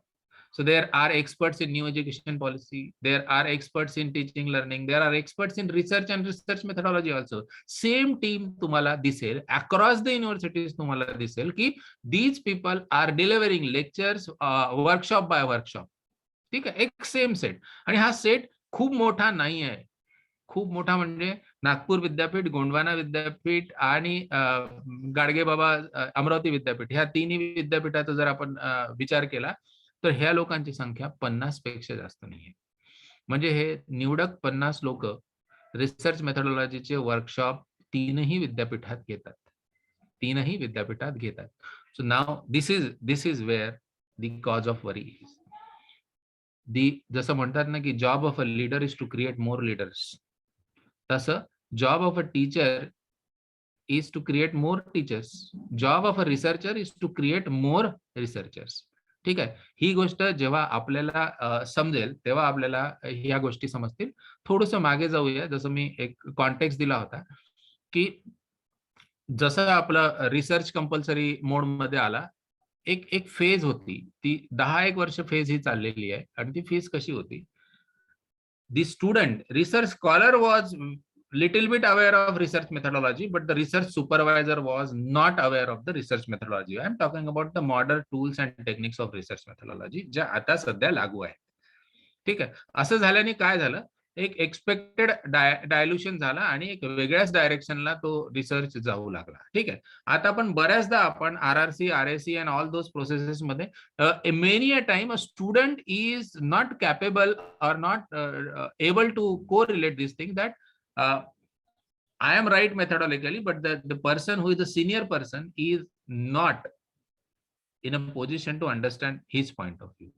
So there are experts in new education policy. There are experts in teaching learning. There are experts in research and research methodology also. Same team तुम्हाला दिसेल across the universities. तुम्हाला दिसेल की these people are delivering lectures workshop by workshop. ठीक आहे, एक सेम सेट. आणि हा सेट खूप मोठा नाही आहे. खूप मोठा म्हणजे नागपूर विद्यापीठ, गोंडवाना विद्यापीठ आणि गाडगेबाबा अमरावती विद्यापीठ ह्या तिन्ही विद्यापीठाचा जर आपण विचार केला तर ह्या लोकांची संख्या 50 पेक्षा जास्त नाहीये. म्हणजे हे निवडक 50 लोक रिसर्च मेथोडॉलॉजीचे वर्कशॉप तीनही विद्यापीठात घेतात. So now this is where the cause of worry is. जसं म्हणतात ना की job of a leader is to create more leaders, तसं job of a teacher is to create more teachers. Job of a researcher is to create more researchers. ठीक आहे, ही गोष्ट जेव्हा आपल्याला समजेल तेव्हा आपल्याला ह्या गोष्टी समजतील. थोडंसं मागे जाऊया. जसं मी एक कॉन्टेक्स्ट दिला होता की जसं आपलं रिसर्च कंपल्सरी मोड मध्ये आला, एक फेज होती, ती 10-1 वर्ष फेज ही चाललेली आहे. आणि ती फेज कशी होती? The student research scholar was little bit aware of research methodology, but the research supervisor was not aware of the research methodology. I am talking about the modern tools and techniques of research methodology ज्या आता सध्या लागू आहेत. ठीक आहे, असं झाल्याने काय झालं, एक एक्सपेक्टेड डायल्युशन झाला आणि एक वेगळ्याच डायरेक्शनला तो रिसर्च जाऊ लागला. ठीक आहे, आता आपण बऱ्याचदा आपण RRC, RAC and all those processes मध्ये many a time a student is not capable or not able to correlate this thing that I am right methodologically, but the person who is the senior person is not in a position to understand his point of view.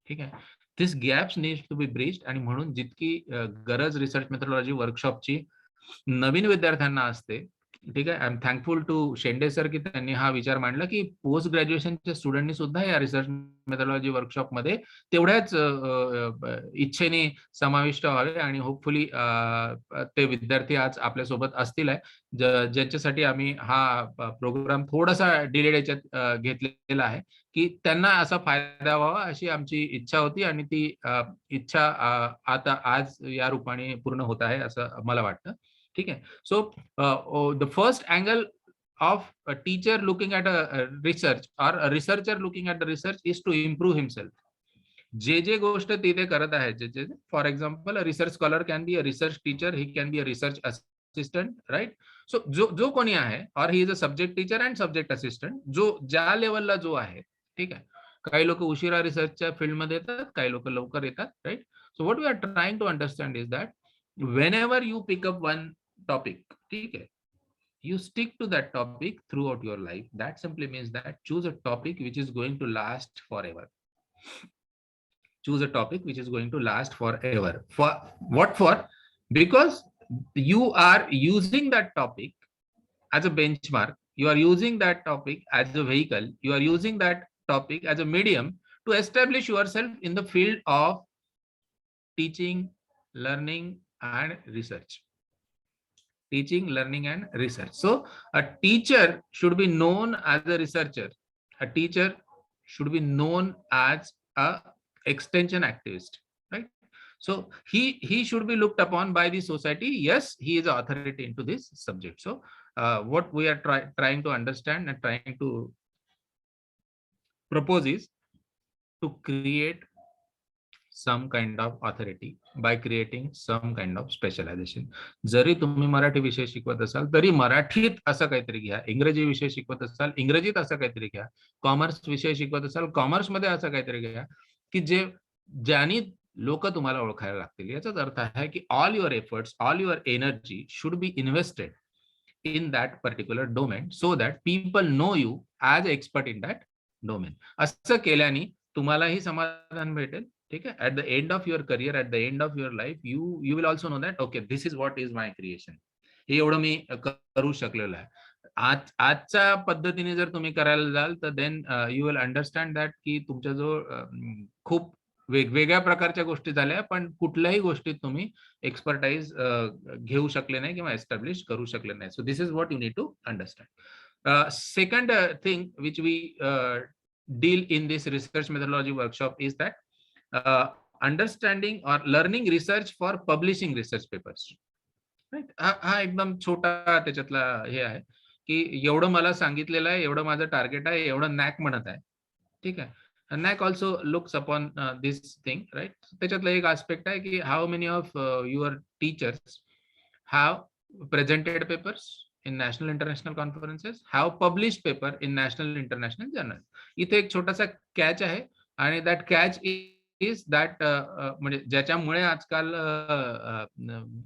ठीक आहे, this gaps needs to be bridged. आणि म्हणून जितकी गरज रिसर्च मेथोडॉलॉजी वर्कशॉपची नवीन विद्यार्थ्यांना असते ठीक आहे. I am thankful to Shende sir की त्यांनी हा विचार मांडला की पोस्ट ग्रॅज्युएशनच्या स्टुडंटनी सुद्धा या रिसर्च मेथॉडॉलॉजी वर्कशॉपमध्ये तेवढ्याच इच्छेने समाविष्ट व्हावे आणि होपफुली ते विद्यार्थी आज आपल्यासोबत असतील आहे ज्यांच्यासाठी आम्ही हा प्रोग्राम थोडासा डिलेड याच्यात घेतलेला आहे की त्यांना असा फायदा व्हावा अशी आमची इच्छा होती आणि ती इच्छा आता आज या रूपाने पूर्ण होत आहे असं मला वाटतं. ठीक आहे. So the first angle of a teacher looking at a research or a researcher looking at the research is to improve himself. जे गोष्ट तिथे करत आहे जे for example research scholar can be a research teacher, he can be a research assistant, right. So जो कोणी आहे और he is a subject teacher and subject assistant, जो ज्या लेवलला जो आहे, ठीक आहे. काही लोक उशिरा रिसर्चच्या फील्डमध्ये येतात, काही लोक लवकर येतात, right. So what we are trying to understand is that whenever you pick up one topic, okay, you stick to that topic throughout your life. That simply means that choose a topic which is going to last forever. Choose a topic which is going to last forever. For what? For because you are using that topic as a benchmark, you are using that topic as a vehicle, you are using that topic as a medium to establish yourself in the field of teaching, learning and research. Teaching, learning and research. So a teacher should be known as a researcher. A teacher should be known as a extension activist, right? So he should be looked upon by the society. Yes, he is an authority into this subject. So what we are trying to understand and trying to propose is to create some kind of authority by creating some kind of specialization. जरी तुम्ही मराठी विषय शिकवत असाल तरी मराठीत असं काहीतरी घ्या, इंग्रजी विषय शिकवत असाल इंग्रजीत असं काहीतरी घ्या, कॉमर्स विषय शिकवत असाल कॉमर्स मध्ये असं काहीतरी घ्या की ज्यांनी लोक तुम्हाला ओळखायला लागतील. याचाच अर्थ आहे की all your efforts, all your energy should be invested in that particular domain so that people know you as expert in that domain. असं केल्याने तुम्हालाही समाधान भेटेल. ठीक आहे. At the end of your career, at the end of your life, you will also know that okay, this is what is my creation. हे एवढं मी करू शकलेलो आहे. आजच्या पद्धतीने जर तुम्ही करायला जाल तर then you will understand that की तुमच्याजवळ खूप वेगवेगळ्या प्रकारच्या गोष्टी झाल्या पण कुठल्याही गोष्टीत तुम्ही एक्सपर्टाईज घेऊ शकले नाही किंवा एस्टॅब्लिश करू शकले नाही. So this is what you need to understand. Second thing which we deal in this research methodology workshop is that understanding or learning research for publishing research papers. Right? हा एकदम छोटा त्याच्यातला हे आहे की एवढं मला सांगितलेलं आहे, एवढं माझं टार्गेट आहे, एवढं नॅक म्हणत आहे. ठीक आहे. NAC also looks upon this thing, right? त्याच्यातला एक aspect आहे की how many of your teachers have presented papers in national international conferences, have published paper in national international journal. इथे एक छोटासा कॅच आहे आणि that catch is that म्हणजे ज्याच्यामुळे आजकाल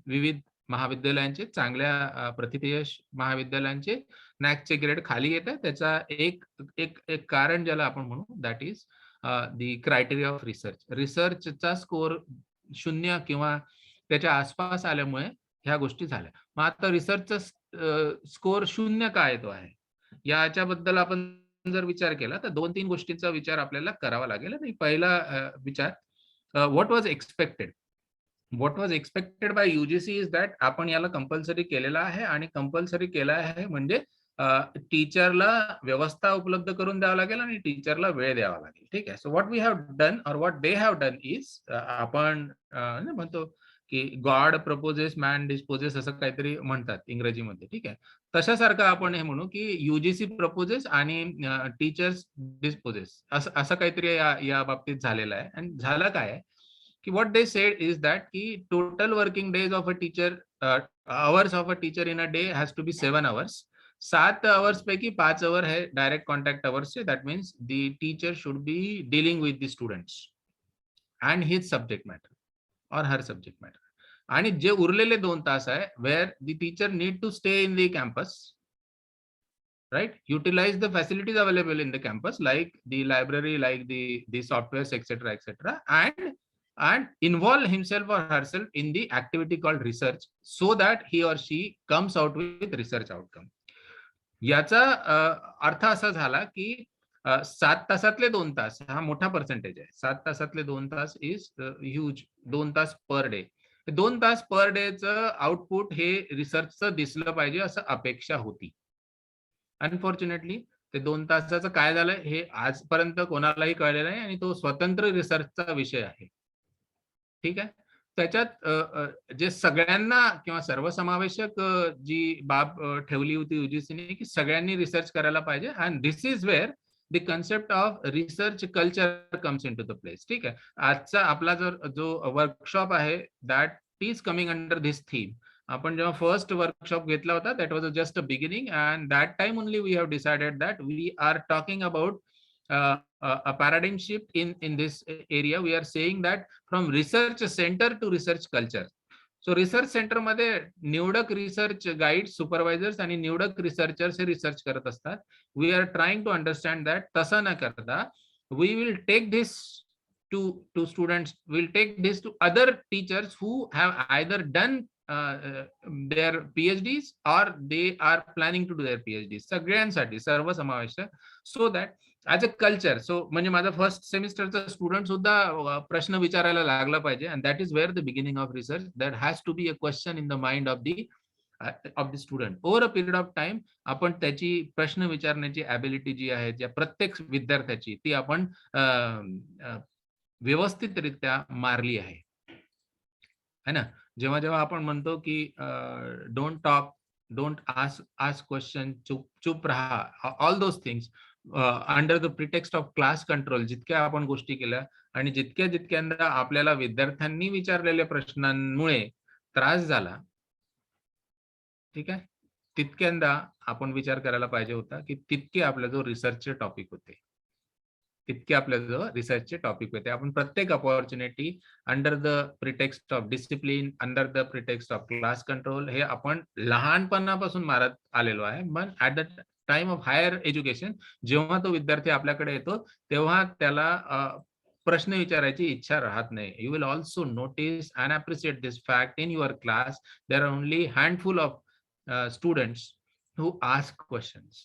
विविध महाविद्यालयांचे चांगल्या प्रथितयश महाविद्यालयांचे नॅकचे ग्रेड खाली येत आहे. त्याचा एक कारण ज्याला आपण म्हणू that is the criteria of research. रिसर्चचा स्कोर 0 किंवा त्याच्या आसपास आल्यामुळे ह्या गोष्टी झाल्या. मग आता रिसर्चचा स्कोर 0 का येतो आहे याच्याबद्दल आपण जर विचार केला तर 2-3 गोष्टींचा विचार आपल्याला करावा लागेल. आणि पहिला विचार what was expected. What was expected bye UGC is that आपण याला कंपल्सरी केलेला आहे आणि कंपल्सरी केला आहे म्हणजे टीचरला व्यवस्था उपलब्ध करून द्यावं लागेल आणि टीचरला वेळ द्यावा लागेल. ठीक आहे. So what we have done और what they have done is आपण म्हणतो की गॉड प्रपोजेस मॅन डिस्पोजेस असं काहीतरी म्हणतात इंग्रजीमध्ये. ठीक आहे. तशासारखं आपण हे म्हणू की UGC प्रपोजेस आणि टीचर्स डिस्पोजेस असं काहीतरी या बाबतीत झालेलं आहे. आणि झालं काय आहे की what they said is that की total working days of a teacher, hours of a teacher in a day has to be 7 hours. 7 hours पैकी 5 hour है direct contact hours say. That means the teacher should be dealing with the students and his subject matter or her subject matter. आणि जे उरलेले 2 तास आहे where the teacher need to stay in the campus, right? Utilize the facilities available in the campus like the library, like the softwares, etc., etc., and and involve himself or herself in the activity called research so that he or she comes out with research outcome. याचा अर्थ असा झाला की 7 तासातले 2 तास हा मोठा पर्सेंटेज आहे. 7 तासातले 2 तास इज ह्यूज. 2 तास पर डे. 2 तास पर डेचं आउटपुट हे रिसर्चचं दिसलं पाहिजे असं अपेक्षा होती. अनफॉर्च्युनेटली ते 2 तासाचं काय झालं हे आजपर्यंत कोणालाही कळलेलं नाही आणि तो स्वतंत्र रिसर्चचा विषय आहे. ठीक आहे. त्याच्यात जे सगळ्यांना किंवा सर्वसमावेशक जी बाब ठेवली होती युजीसीने की सगळ्यांनी रिसर्च करायला पाहिजे and this is where the concept of research culture comes in to the place. ठीक आहे. आजचा आपला जो वर्कशॉप आहे that is coming under this theme. आपण जेव्हा फर्स्ट वर्कशॉप घेतला होता that was just a beginning and that time only we have decided that we are talking about a paradigm shift in this area. We are saying that from research center to research culture. So research center मध्ये निवडक रिसर्च गाईड सुपरवायझर्स आणि निवडक रिसर्चर्स हे रिसर्च करत असतात. We are trying to understand that तसं न करता we will take this to students, we'll take this to other teachers who have either done their PhDs or they are planning to do their PhDs. सगळ्यांसाठी सर्वसमावेशक so that as a culture. So म्हणजे माझा फर्स्ट सेमिस्टरचा स्टुडंट सुद्धा प्रश्न विचारायला लागला पाहिजे and that is where the beginning of research. That has to be a question in the mind of the student. Over a period of time आपण त्याची प्रश्न विचारण्याची ॲबिलिटी जी आहे ज्या प्रत्येक विद्यार्थ्याची ती आपण व्यवस्थितरित्या मारली आहे है ना. जेव्हा जेव्हा आपण म्हणतो की don't talk, don't ask question, चुप राहा, all those things under the pretext of class control जितक्या आपण गोष्टी केल्या आणि जितक्यांदा आपल्याला विद्यार्थ्यांनी विचारलेल्या प्रश्नांमुळे त्रास झाला, ठीक आहे, तितक्यांदा आपण विचार करायला पाहिजे होता की तितके आपला जो रिसर्चचे टॉपिक होते तितके आपल्या जो रिसर्चचे टॉपिक होते. आपण प्रत्येक opportunity under the pretext of discipline, under the pretext of class control हे आपण लहानपणापासून मारत आलेलो आहे. पण at the time of higher education जेव्हा तो विद्यार्थी आपल्याकडे येतो तेव्हा त्याला प्रश्न विचारायची इच्छा राहत नाही. You will also notice and appreciate this fact in your class. There are only handful of students who ask questions.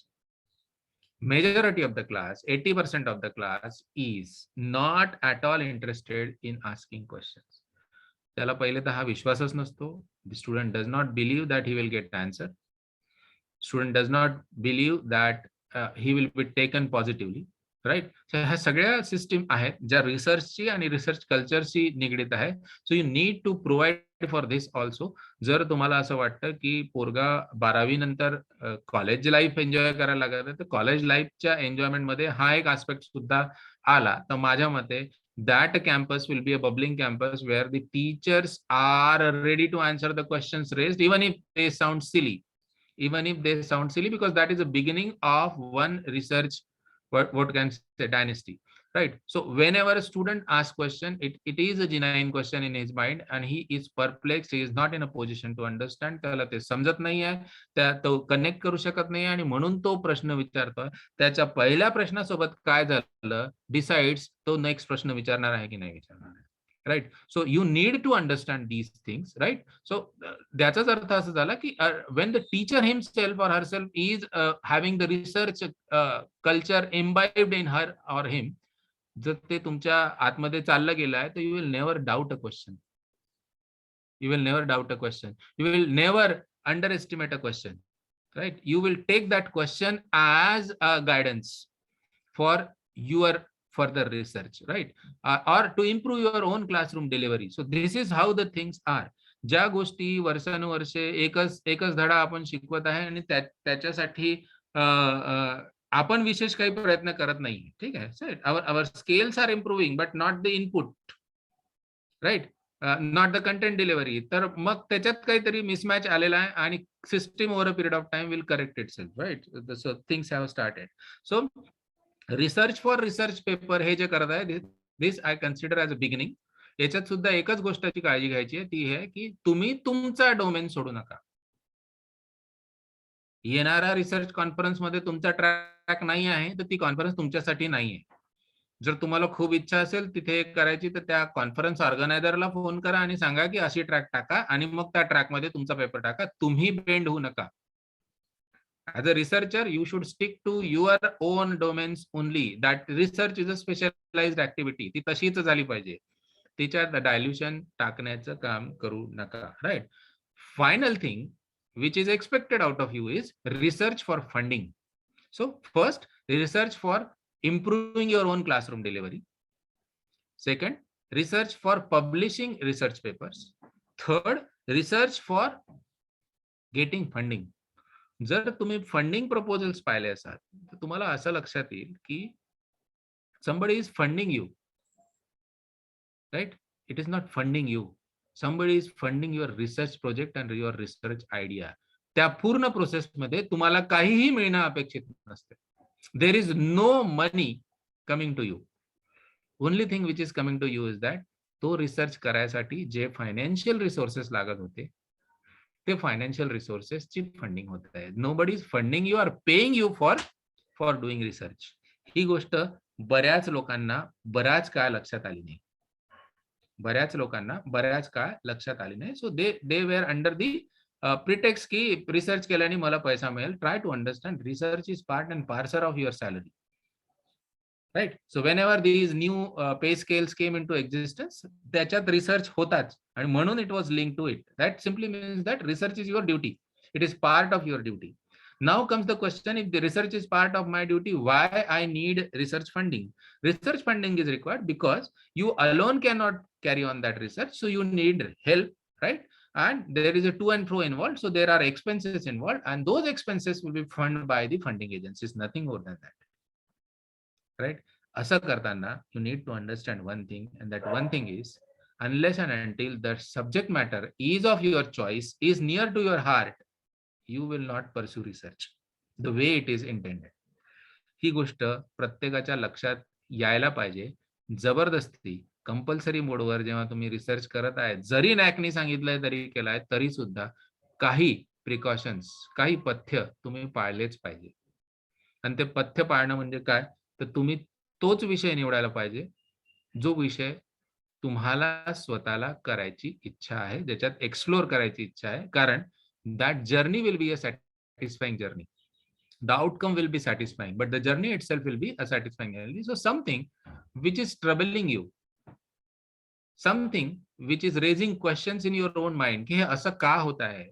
Majority of the class, 80% of the class is not at all interested in asking questions. त्याला पहिले तर हा विश्वासच नसतो. The student does not believe that he will get answer. Student does not believe that he will be taken positively. Right. ह्या सगळ्या सिस्टीम आहेत ज्या रिसर्चची आणि रिसर्च कल्चरशी निगडीत आहे. So you need to provide for this also. जर तुम्हाला असं वाटतं की पोरगा 12वी नंतर कॉलेज लाईफ एन्जॉय करायला लागत आहे तर कॉलेज लाईफच्या एन्जॉयमेंट मध्ये हा एक आस्पेक्ट सुद्धा आला तर माझ्या मते that campus will be a bubbling campus where the teachers are ready to answer the questions raised even if they sound silly, because that is the beginning of one research what can say dynasty, right? So whenever a student asks question, it is a genuine question in his mind and he is perplexed, he is not in a position to understand. त्याला ते समजत नाही आहे, तो कनेक्ट करू शकत नाही आणि म्हणून तो प्रश्न विचारतोय. त्याच्या पहिल्या प्रश्नासोबत काय झालं डिसाइड्स तो नेक्स्ट प्रश्न विचारणार आहे की नाही विचारणार आहे. Right. So you need to understand these things, right? So त्याचाच अर्थ असं झाला की when the teacher himself or herself is having the research culture imbibed in her or him, जर ते तुमच्या आतमध्ये चाललं गेलं आहे तर you will never doubt a question. You will never doubt a question. You will never underestimate a question, right? You will take that question as a guidance for your further research, right? Or to improve your own classroom delivery. So this is how the things are. ज्या गोष्टी वर्षानुवर्षे एकच धडा आपण शिकवत आहे आणि त्याच्यासाठी आपण विशेष काही प्रयत्न करत नाही. ठीक आहे. our scales are improving but not the input, right? Not the content delivery. तर मग त्याच्यात काहीतरी मिसमॅच आलेला आहे आणि system over a period of time will correct itself, right? So things have started. So research for research paper हे जे करत आहे this I consider as a beginning. याच्यात सुद्धा एकच गोष्टाची काळजी घ्यायची आहे ती आहे की तुम्ही तुमचा डोमेन सोडू नका. येणारा रिसर्च कॉन्फरन्स मध्ये तुमचा ट्रॅक नाही आहे तर ती कॉन्फरन्स तुमच्यासाठी नाही आहे. जर तुम्हाला खूप इच्छा असेल तिथे करायची तर त्या कॉन्फरन्स ऑर्गनायझरला फोन करा आणि सांगा की अशी ट्रॅक टाका आणि मग त्या ट्रॅकमध्ये तुमचा पेपर टाका. तुम्ही बेंड होऊ नका. As a researcher, you should stick to your own domains only. That research is a specialized activity. ती तशीच झाली पाहिजे. तिच्यात डायल्युशन टाकण्याचं काम करू नका. Right? Final thing which is expected out of you is research for funding. So first, research for improving your own classroom delivery. Second, research for publishing research papers. Third, research for getting funding. जर तुम्ही फंडिंग प्रपोजल्स पाहिले असाल तर तुम्हाला असं लक्षात येईल की somebody is funding you, right? It is not funding you. Somebody is funding your research project and your research idea. त्या पूर्ण प्रोसेस मध्ये तुम्हाला काहीही मिळणं अपेक्षित नसते. There is no money coming to you. Only thing which is coming to you is that तो रिसर्च करायसाठी जे फायनान्शियल रिसोर्सेस लागत होते ते फायनान्शियल रिसोर्सेस ची फंडिंग होत आहे. Nobody is funding you, are paying you for doing research. ही गोष्ट बऱ्याच लोकांना बऱ्याच काळ लक्षात आली नाही. So they were under the pretext की रिसर्च केल्याने मला पैसा मिळेल. Try to understand research is part and parcel of your salary. Right? So whenever these new pay scales came into existence, त्याच्यात research होताच आणि म्हणून it was linked to it. That simply means that research is your duty. It is part of your duty. Now comes the question, if the research is part of my duty, why I need research funding? Research funding is required because you alone cannot carry on that research, so you need help, right? And there is a to and fro involved, so there are expenses involved, and those expenses will be funded by the funding agencies, nothing more than that. Right? असं करताना you need to understand one thing, and that one thing is, unless and until the subject matter is of your choice, is near to your heart, you will not pursue research the way it is intended. ही गोष्ट प्रत्येकाच्या लक्षात यायला पाहिजे. जबरदस्ती कंपल्सरी मोडवर जेव्हा तुम्ही रिसर्च करत आहे, जरी नॅकनी सांगितलंय तरी केलाय, तरी सुद्धा काही प्रिकॉशन्स, काही पथ्य तुम्ही पाळलेच पाहिजे. आणि ते पथ्य पाळणं म्हणजे काय, तर तुम्ही तोच विषय निवडायला पाहिजे जो विषय तुम्हाला स्वतःला करायची इच्छा आहे, ज्याच्यात एक्सप्लोर करायची इच्छा आहे. कारण that journey will be a satisfying journey. The outcome will be satisfying, but the journey itself will be a satisfying journey. So something which is troubling you, something which is raising questions in your on mind, की हे असं का होत आहे,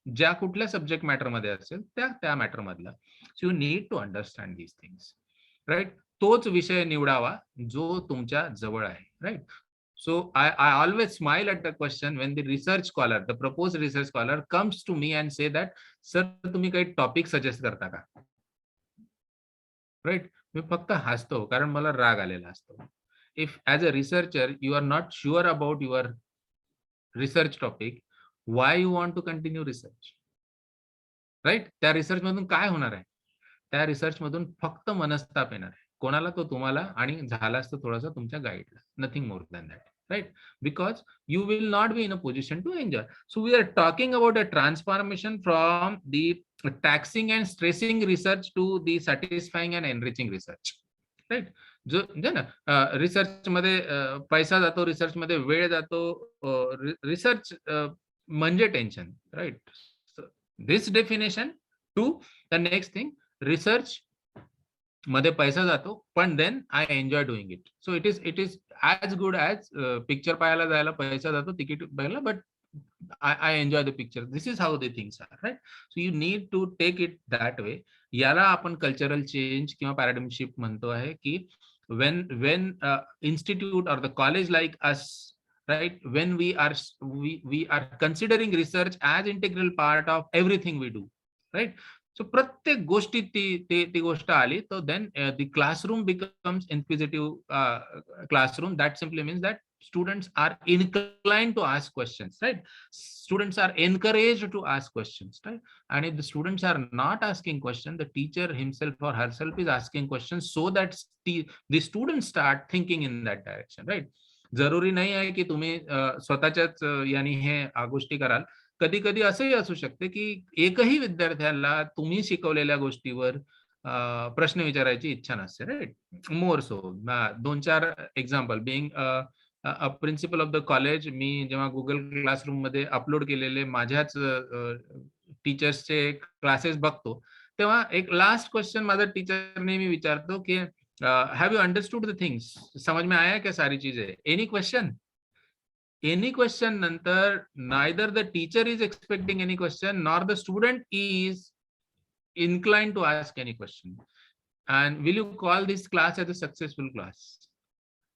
ज्या कुठल्या सब्जेक्ट मॅटर मध्ये असेल त्या मॅटर मधला. So you need to understand these things, right? तोच विषय निवडावा जो तुमच्या जवळ आहे, right? So I always smile at the question when the research scholar, the proposed research scholar comes to me and say that, sir, तुम्ही काही टॉपिक सजेस्ट करता का? राईट? मी फक्त हसतो कारण मला राग आलेला असतो. If as a researcher you are not sure about your research topic, why you want to continue research? Right? त्या रिसर्च मधून काय होणार आहे? त्या रिसर्च मधून फक्त मनस्ताप येणार आहे. कोणाला? तो तुम्हाला, आणि झाला असतं थोडासा तुमच्या गाईडला. Nothing more than that, right? Because you will not be in a position to enjoy. So we are talking about a transformation from the taxing and stressing research to the satisfying and enriching research, right? जो जे ना रिसर्च मध्ये पैसा जातो, रिसर्च मध्ये वेळ जातो, रिसर्च म्हणजे tension, right? This definition to the next thing, research मध्ये पैसा जातो पण then I enjoy doing it. So it is as good as picture पाहायला जायला पैसा जातो तिकीट पाहायला, but I enjoy the picture. This is how the things are, right? So you need to take it that way. याला आपण कल्चरल चेंज किंवा पॅराडाइम शिफ्ट म्हणतो आहे की when institute or the college like us, right, when we are considering research as integral part of everything we do, right? So प्रत्येक गोष्टीत ती गोष्ट आली तर then the classroom becomes inquisitive classroom. That simply means that students are inclined to ask questions, right? Students are encouraged to ask questions, right? And if the students are not asking questions, the teacher himself or herself is asking questions so that the students start thinking in that direction, right? जरुरी नाही आहे की तुम्ही स्वतःच्याच यानी हे गोष्टी कराल. कधी कधी असंही असू शकते की एकही विद्यार्थ्याला तुम्ही शिकवलेल्या गोष्टीवर प्रश्न विचारायची इच्छा नसते, right. More so 2-4 example being principal of the college, मी जेव्हा गुगल क्लासरूम मध्ये अपलोड केलेले माझ्याच टीचर्सचे क्लासेस बघतो, तेव्हा एक लास्ट क्वेश्चन माझा टीचरने मी विचारतो की have you understood the things, समझ में आया क्या सारी चीजें, any question. Any question nantar, neither the teacher is expecting any question nor the student is inclined to ask any question. And will you call this class as a successful class?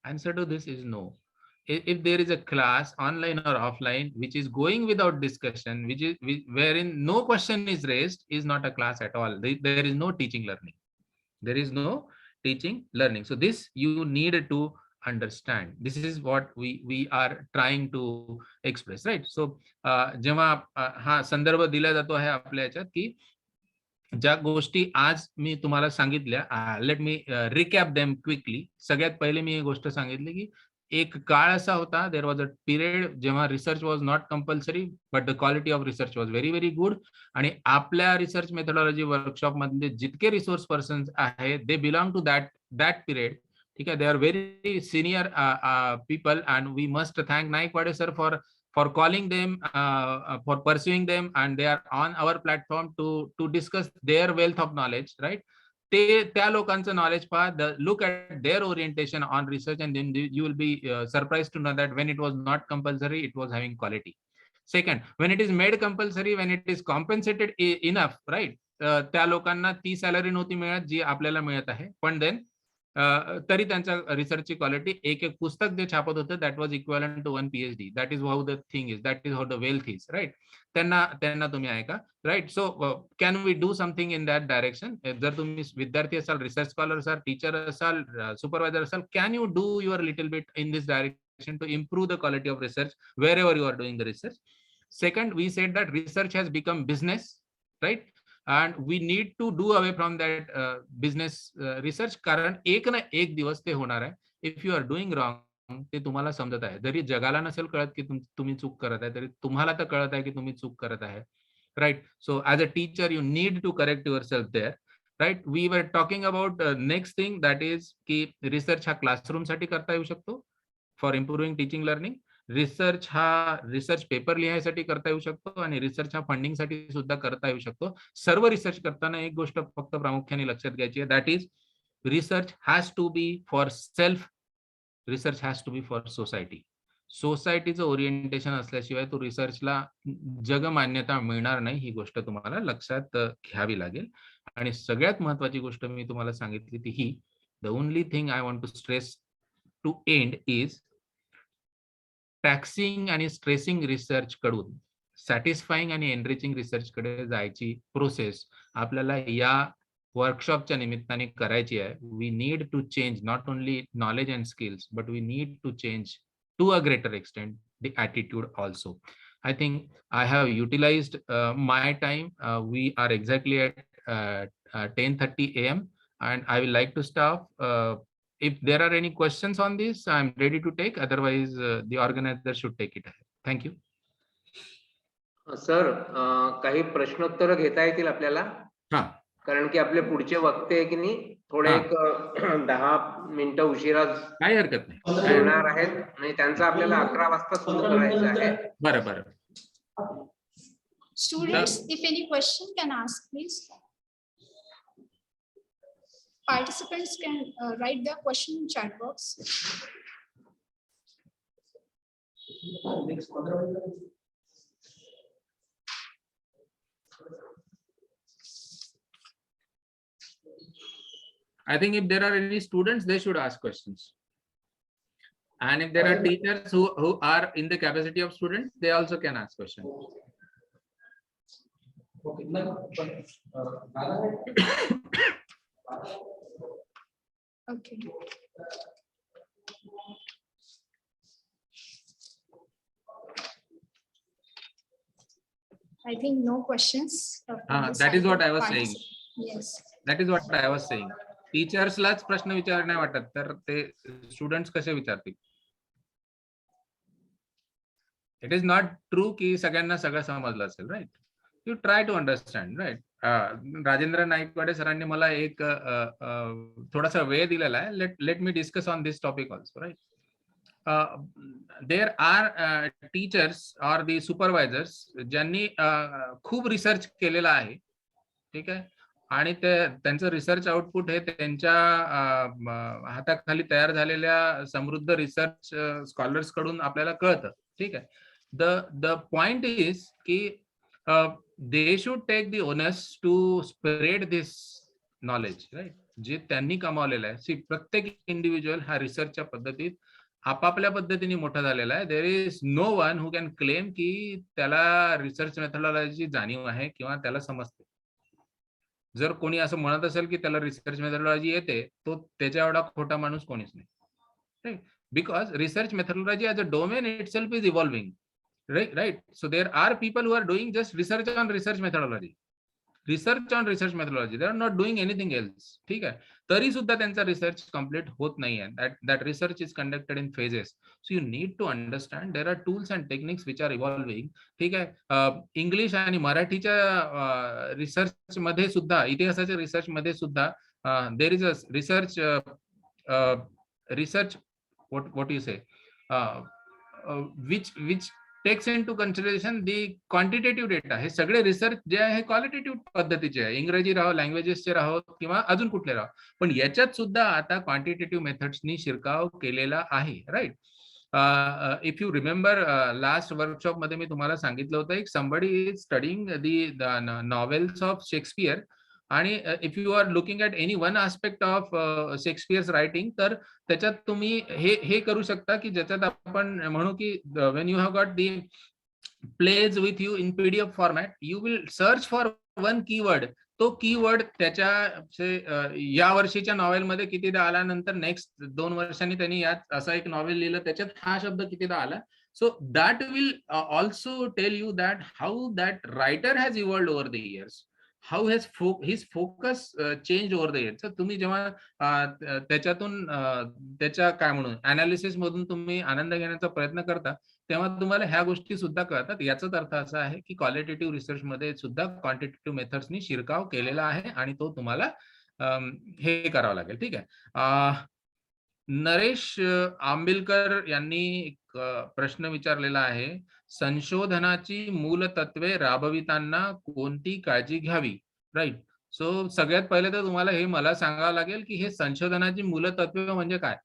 Answer to this is no. If there is a class online or offline which is going without discussion, wherein no question is raised, is not a class at all. There is no teaching learning. There is no teaching learning. So this you need to understand. This is what we are trying to express, right? So जेव्हा हा संदर्भ दिला जातो आहे आपल्या याच्यात की ज्या गोष्टी आज मी तुम्हाला सांगितल्या, let me recap them quickly. सगळ्यात पहिले मी ही गोष्ट सांगितली की एक काळ असा होता, देर वॉज अ पिरियड जेव्हा research was not compulsory but the quality of research was very very good. आणि आपल्या रिसर्च मेथडॉलॉजी वर्कशॉप मध्ये जितके रिसोर्स पर्सन्स आहेत, they belong to that period. ठीक आहे, they are very senior people and we must thank Naikwade sir for calling them, for pursuing them, and they are on our platform to discuss their wealth of knowledge, right? त्या लोकांचं knowledge पहा, look at their orientation on research, and then you will be surprised to know that when it was not compulsory, it was having quality. Second, when it is made compulsory, when it is compensated enough, right? त्या लोकांना ती सॅलरी नव्हती मिळत जी आपल्याला मिळत आहे, पण देन तरी त्यांच्या रिसर्चची क्वालिटी, एक पुस्तक जे छापत होतं that was equivalent to 1 PhD. That is how the thing is, that is how the wealth is, right? त्यांना तुम्ही ऐका, राईट? So can we do something in that direction? जर तुम्ही विद्यार्थी असाल, रिसर्च स्कॉलर असाल, टीचर असाल, सुपरवायझर असाल, can you do your little bit in this direction to improve the quality of research wherever you are doing the research? Second, we said that research has become business, right? And we need to do away from that business research, कारण एक ना एक दिवस ते होणार आहे. If you are doing wrong, ते तुम्हाला समजत आहे, जरी जगाला नसेल कळत की तुम्ही चूक करत आहे, तरी तुम्हाला तर कळत आहे की तुम्ही चूक करत आहे, right? So as a teacher you need to correct yourself there, right? We were talking about next thing, that is की रिसर्च हा क्लासरूम साठी करता येऊ शकतो for improving teaching learning. Research हा रिसर्च पेपर लिहायसाठी करता येऊ शकतो, आणि रिसर्च हा फंडिंग साठी सुद्धा करता येऊ शकतो. सर्व रिसर्च करताना एक गोष्ट फक्त प्रामुख्याने लक्षात घ्यायची आहे, that is research has to be for self, research has to be for society. सोसायटीचं ओरिएंटेशन असल्याशिवाय तो रिसर्चला जगमान्यता मिळणार नाही, ही गोष्ट तुम्हाला लक्षात घ्यावी लागेल. आणि सगळ्यात महत्वाची गोष्ट मी तुम्हाला सांगितली ती ही, the only thing I want to stress to end is taxing आणि स्ट्रेसिंग रिसर्च कडून सॅटिस्फाईंग आणि एनरिचिंग रिसर्च कडे जायची प्रोसेस आपल्याला या वर्कशॉपच्या निमित्ताने करायची आहे. We need to change not only knowledge and skills, but we need to change to a greater extent the attitude also. I think I have utilized my time. We are exactly at 10:30 AM, and I will like to stop. If there are any questions on this, I'm ready to take. Otherwise, the organizer should take it. Thank you. Sir, काही प्रश्नोत्तर घेता येतील आपल्याला? हां. कारण की आपले पुढचे वक्ते आहे की नाही, थोडे हां. एक 10 मिनिटं उशिरा काही हरकत नाही. येणार आहेत, आणि त्यांचं आपल्याला 11 वाजता सुरू करायचं आहे. बरं. Students, if any question can ask, please. Participants can write their question in chat box. I think if there are any students, they should ask questions. And if there are teachers who are in the capacity of students, they also can ask questions. Okay. Okay. I think no questions. That is what I was saying. Yes. That is what I was saying. टीचर्सलाच प्रश्न विचार नाही वाटत, तर ते स्टुडंट्स कसे विचारतील? इट इज नॉट ट्रू की सगळ्यांना सगळं समजलं असेल, right? You try to understand, right? Rajendra Naikwade सरांनी मला एक थोडासा वेळ दिलेला आहे. Let me discuss on this topic also, right. There are teachers or the supervisors ज्यांनी खूप रिसर्च केलेला आहे, ठीक आहे, आणि त्यांचं रिसर्च आउटपुट हे त्यांच्या हाताखाली तयार झालेल्या समृद्ध रिसर्च स्कॉलर्स कडून आपल्याला कळतं, ठीक आहे. द पॉइंट इज की they should take the onus to spread this knowledge, right? जे त्यांनी कमावलेलं आहे. सी प्रत्येक इंडिव्हिज्युअल हा रिसर्चच्या पद्धतीत आपापल्या पद्धतीने मोठा झालेला आहे. There is no one who can claim की त्याला रिसर्च मेथडॉलॉजी जाणीव आहे किंवा त्याला समजते. जर कोणी असं म्हणत असेल की त्याला रिसर्च मेथडॉलॉजी येते, तो त्याच्या एवढा खोटा माणूस कोणीच नाही, right? Because research methodology as a domain itself is evolving. Right. So there are people who are doing just research on research methodology. They are not doing anything else. ठीक आहे. तरी सुद्धा त्यांचा रिसर्च कम्प्लीट होत नाही आहे. That research is conducted in phases. So you need to understand there are tools and techniques which are evolving. ठीक आहे. इंग्लिश आणि मराठीच्या रिसर्च मध्ये सुद्धा, इतिहासाच्या रिसर्च मध्ये सुद्धा there is a research what you say which takes into consideration the quantitative data. हे सगळे रिसर्च जे आहे क्वालिटेटिव्ह पद्धतीचे आहे, इंग्रजी राहो, लँग्वेजेसचे राहो किंवा अजून कुठले राहो, पण याच्यात सुद्धा आता क्वांटिटेटिव्ह मेथड्सनी शिरकाव केलेला आहे, right? If you remember last workshop मध्ये मी तुम्हाला सांगितलं होतं, एक somebody is studying the novels of Shakespeare, आणि if you are looking at any one aspect of Shakespeare's writing, तर त्याच्यात तुम्ही हे करू शकता की ज्याच्यात आपण म्हणू की Wien you have got the plays with you in PDF format, you will search for one keyword. तो कीवर्ड त्याच्या या वर्षीच्या नॉवेलमध्ये कितीदा आला, नंतर नेक्स्ट 2 वर्षांनी त्यांनी यात असा एक नॉवेल लिहिलं, त्याच्यात हा शब्द कितीदा आला. So that will also tell you that how that writer has evolved over the years, how has his focus changed over the years. तुम्ही जेव्हा त्याच्यातून त्याच्या काय म्हणून अनालिसिस मधून तुम्ही आनंद घेण्याचा प्रयत्न करता, तेव्हा तुम्हाला ह्या गोष्टी सुद्धा कळतात. याचाच अर्थ असा आहे की क्वालिटेटिव्ह रिसर्च मध्ये सुद्धा क्वांटिटेटिव्ह मेथड्सनी शिरकाव केलेला आहे आणि तो तुम्हाला हे करावं लागेल, ठीक आहे. नरेश आंबिलकर यांनी एक प्रश्न विचारलेला आहे, संशोधनाची मूलतत्वे राबविताना कोणती काळजी घ्यावी, राईट? सो सगळ्यात पहिले तर तुम्हाला हे मला सांगावं लागेल की हे संशोधनाची मूलतत्वे म्हणजे काय.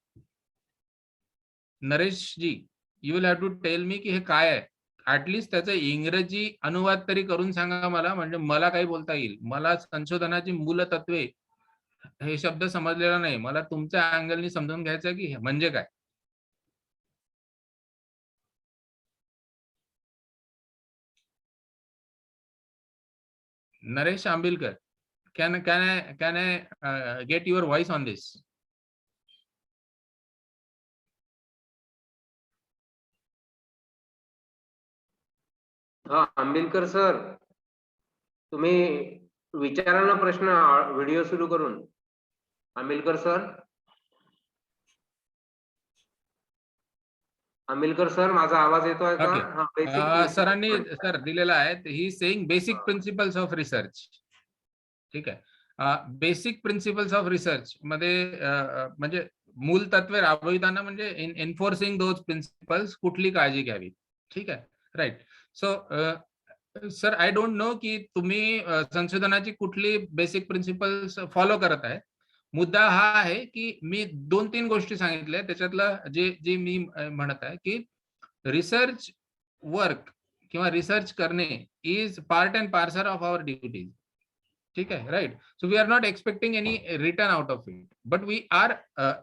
Naresh ji, you will have to tell me की हे काय आहे. ऍटलिस्ट त्याचा इंग्रजी अनुवाद तरी करून सांगा मला, म्हणजे मला काही बोलता येईल. मला संशोधनाची मूलतत्वे हे शब्द समजलेला नाही, मला तुमच्या अँगलनी समजून घ्यायचं की म्हणजे काय. Naresh Ambilkar, can I get your voice on this? हा, आंबिलकर सर, तुम्ही विचारा ना प्रश्न व्हिडिओ सुरू करून. आंबिलकर सर, आंबिलकर सर, माझा आवाज येतोय का? हा, सरांनी सर दिलेला आहे. He saying basic principles of research, ठीक आहे. बेसिक प्रिन्सिपल्स ऑफ रिसर्च मध्ये म्हणजे मूल तत्वे राबविताना म्हणजे एन्फोर्सिंग दोज प्रिन्सिपल्स कुठली काळजी घ्यावी, ठीक आहे, right? So sir, I don't know की तुम्ही संशोधनाची कुठली बेसिक प्रिन्सिपल्स फॉलो करत आहे. मुद्दा हा आहे की मी 2-3 गोष्टी सांगितल्या, त्याच्यातलं जे मी म्हणत आहे की रिसर्च वर्क किंवा रिसर्च करणे is part and parcel of our duties, ठीक आहे, right? So we are not expecting any return out of it, but we are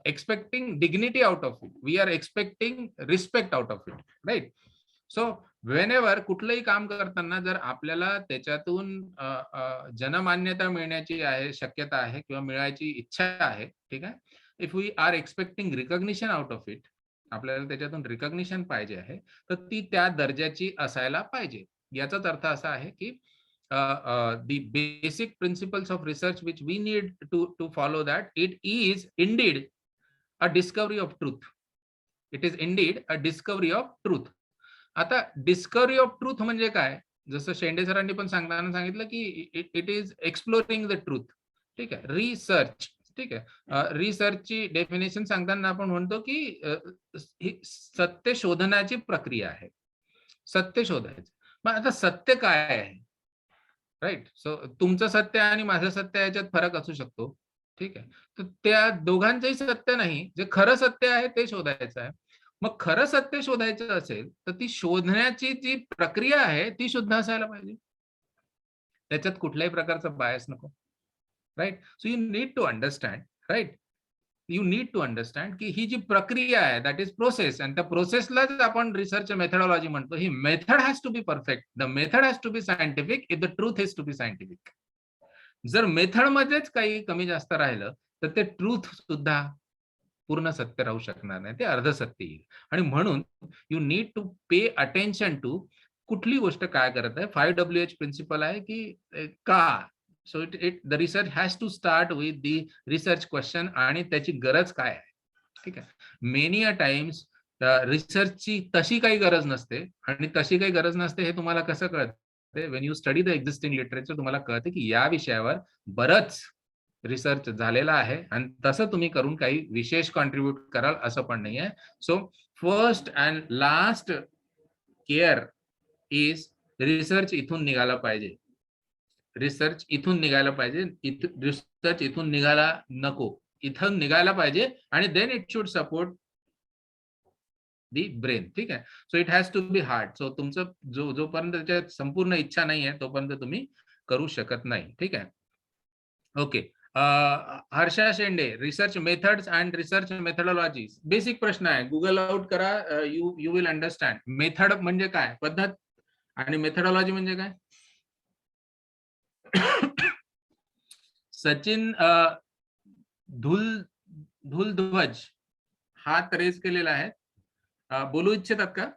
expecting dignity out of it, we are expecting respect out of it, right? So whenever कुठलंही काम करताना जर आपल्याला त्याच्यातून जनमान्यता मिळण्याची आहे, शक्यता आहे किंवा मिळायची इच्छा आहे, ठीक आहे, if we are expecting recognition out of it, आपल्याला त्याच्यातून रिकॉग्निशन पाहिजे आहे, तर ती त्या दर्जाची असायला पाहिजे. याचाच अर्थ असा आहे की the basic principles of research which we need to follow, that it is indeed a discovery of truth. It is indeed a discovery of truth. आता डिस्कव्हरी ऑफ ट्रूथ म्हणजे काय, जसं शेंडे सरांनी पण सांगताना सांगितलं की it is exploring the truth. ठीक आहे, रिसर्च. ठीक आहे, रिसर्चची डेफिनेशन सांगताना आपण म्हणतो की ही सत्य शोधण्याची प्रक्रिया आहे, सत्य शोधायचं. मग आता सत्य काय आहे, राईट? सो तुमचं सत्य आणि माझं सत्य याच्यात फरक असू शकतो. ठीक आहे, तर त्या दोघांचंही सत्य नाही, जे खरं सत्य आहे ते शोधायचं आहे. मग खरं सत्य शोधायचं असेल तर ती शोधण्याची जी प्रक्रिया आहे ती शुद्ध असायला पाहिजे, त्याच्यात कुठल्याही प्रकारचा बायस नको, right? So you need to understand, right? You need to understand की ही जी प्रक्रिया आहे दॅट इज प्रोसेस, आणि त्या प्रोसेसलाच आपण रिसर्च मेथडॉलॉजी म्हणतो. ही method has to be perfect, the method has to be scientific if the truth is to be scientific. जर मेथड मध्येच काही कमी जास्त राहिलं तर ते ट्रूथ सुद्धा पूर्ण सत्य राहू शकणार नाही, ते अर्ध सत्य येईल. आणि म्हणून you need to pay attention to कुठली गोष्ट काय करत आहे. 5WH प्रिन्सिपल आहे की का. So the research has to start with the research question आणि त्याची गरज काय आहे. ठीक आहे, मेनी अ टाइम्स रिसर्चची तशी काही गरज नसते, आणि तशी काही गरज नसते हे तुम्हाला कसं कळतं, Wien you study the existing literature तुम्हाला कळते की या विषयावर बरंच रिसर्च झालेला आहे आणि तसं तुम्ही करून काही विशेष कॉन्ट्रीब्यूट कराल असं पण नाही आहे. So first and last care is research इथून निघाला पाहिजे, रिसर्च इथून निघायला पाहिजे, रिसर्च इथून निघाला नको, इथून निघायला पाहिजे, आणि then it should support the brain. ठीक आहे, so it has to be hard. So तुमचं जोपर्यंत त्याच्यात संपूर्ण इच्छा नाही आहे तोपर्यंत तुम्ही करू शकत नाही. ठीक आहे, okay. Harsha Shende, research methods and research methodology. Basic प्रश्न आहे, गुगल आउट करा, यू विल अंडरस्टँड. मेथड म्हणजे काय, पद्धत, आणि मेथडॉलॉजी म्हणजे काय. सचिन धुलध्वज हात रेज केलेला आहे, बोलू इच्छितात का.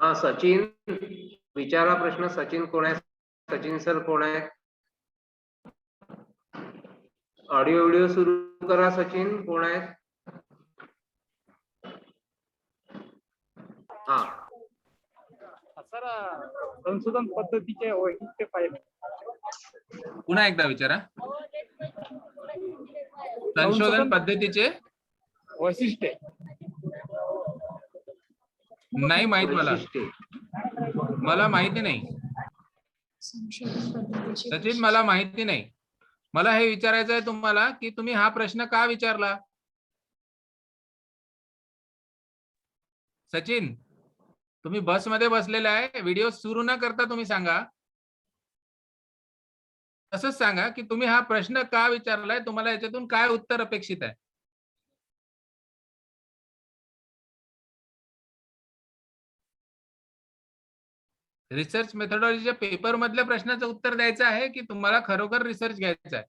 हा सचिन, विचारा प्रश्न. सचिन कोण आहे, सचिन सर कोण आहे. ऑडिओ व्हिडिओ सुरू करा. सचिन कोण आहे. हा सर, संशोधन पद्धतीचे वैशिष्ट्य पाहिजे. पुन्हा एकदा विचारा. संशोधन पद्धतीचे वैशिष्ट्य नाही माहित मला, वैशिष्ट्ये. मला माहिती नाही. संशोधन पद्धतीची सचिन मला माहिती नाही. मला हे विचारायचं आहे तुम्हाला की तुम्ही हा प्रश्न का विचारला. सचिन, तुम्ही बसमध्ये बसलेला आहे, व्हिडिओ सुरू न करता तुम्ही सांगा. तसंच सांगा की तुम्ही हा प्रश्न का विचारलाय, तुम्हाला याच्यातून काय उत्तर अपेक्षित आहे. रिसर्च मेथडॉलॉजीच्या पेपर मधल्या प्रश्नाचं उत्तर द्यायचं आहे की तुम्हाला खरोखर रिसर्च घ्यायचा आहे.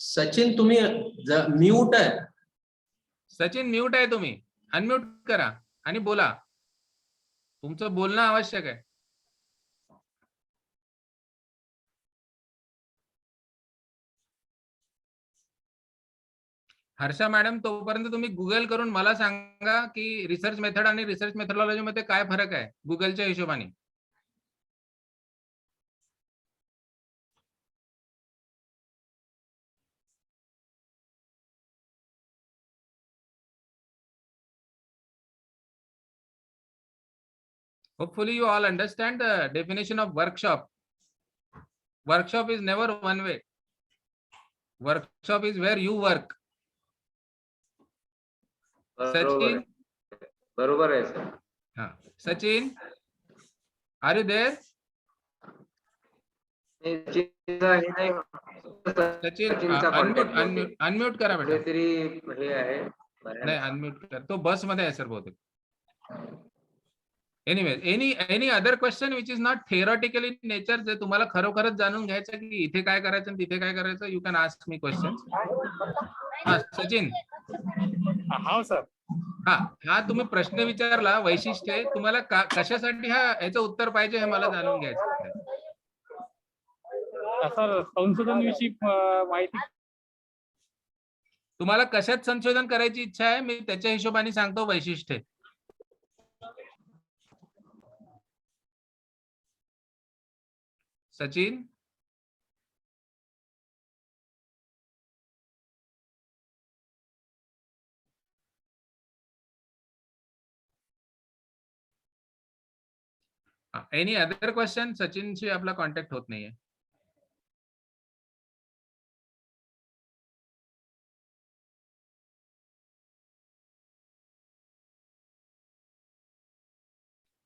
सचिन तुम्ही म्यूट आहे. सचिन म्यूट आहे, तुम्ही अनम्यूट करा आणि बोला. तुमचं बोलणं आवश्यक आहे. हर्षा मॅडम, तोपर्यंत तुम्ही गुगल करून मला सांगा की रिसर्च मेथड आणि रिसर्च मेथडॉलॉजी मध्ये काय फरक आहे गुगलच्या हिशोबाने. Hopefully you all understand the definition of workshop. Workshop is never one way. Workshop is where you work. Sachin, बरोबर आहे सर. हाँ, Sachin, are you there? Sachin unmute करा बेटा. तरी हे आहे, नाही, अनम्यूट कर. तो बस मध्ये आहे सर बहुतेक. Anyways, any other question which is not theoretical in nature, जे तुम्हाला खरोखरच जाणून घ्यायचं की इथे काय करायचं आणि तिथे काय करायचं, you can ask me question. हा सचिन. हा सर. हा तुम्ही प्रश्न विचारला, वैशिष्ट्य तुम्हाला कशासाठी हा याचं उत्तर पाहिजे हे मला जाणून घ्यायचं. सर संशोधन विषयी माहिती. तुम्हाला कशात संशोधन करायची इच्छा आहे मी त्याच्या हिशोबाने सांगतो वैशिष्ट्ये. Sachin any other question. सचिनशी आपला कॉन्टॅक्ट होत नाहीये.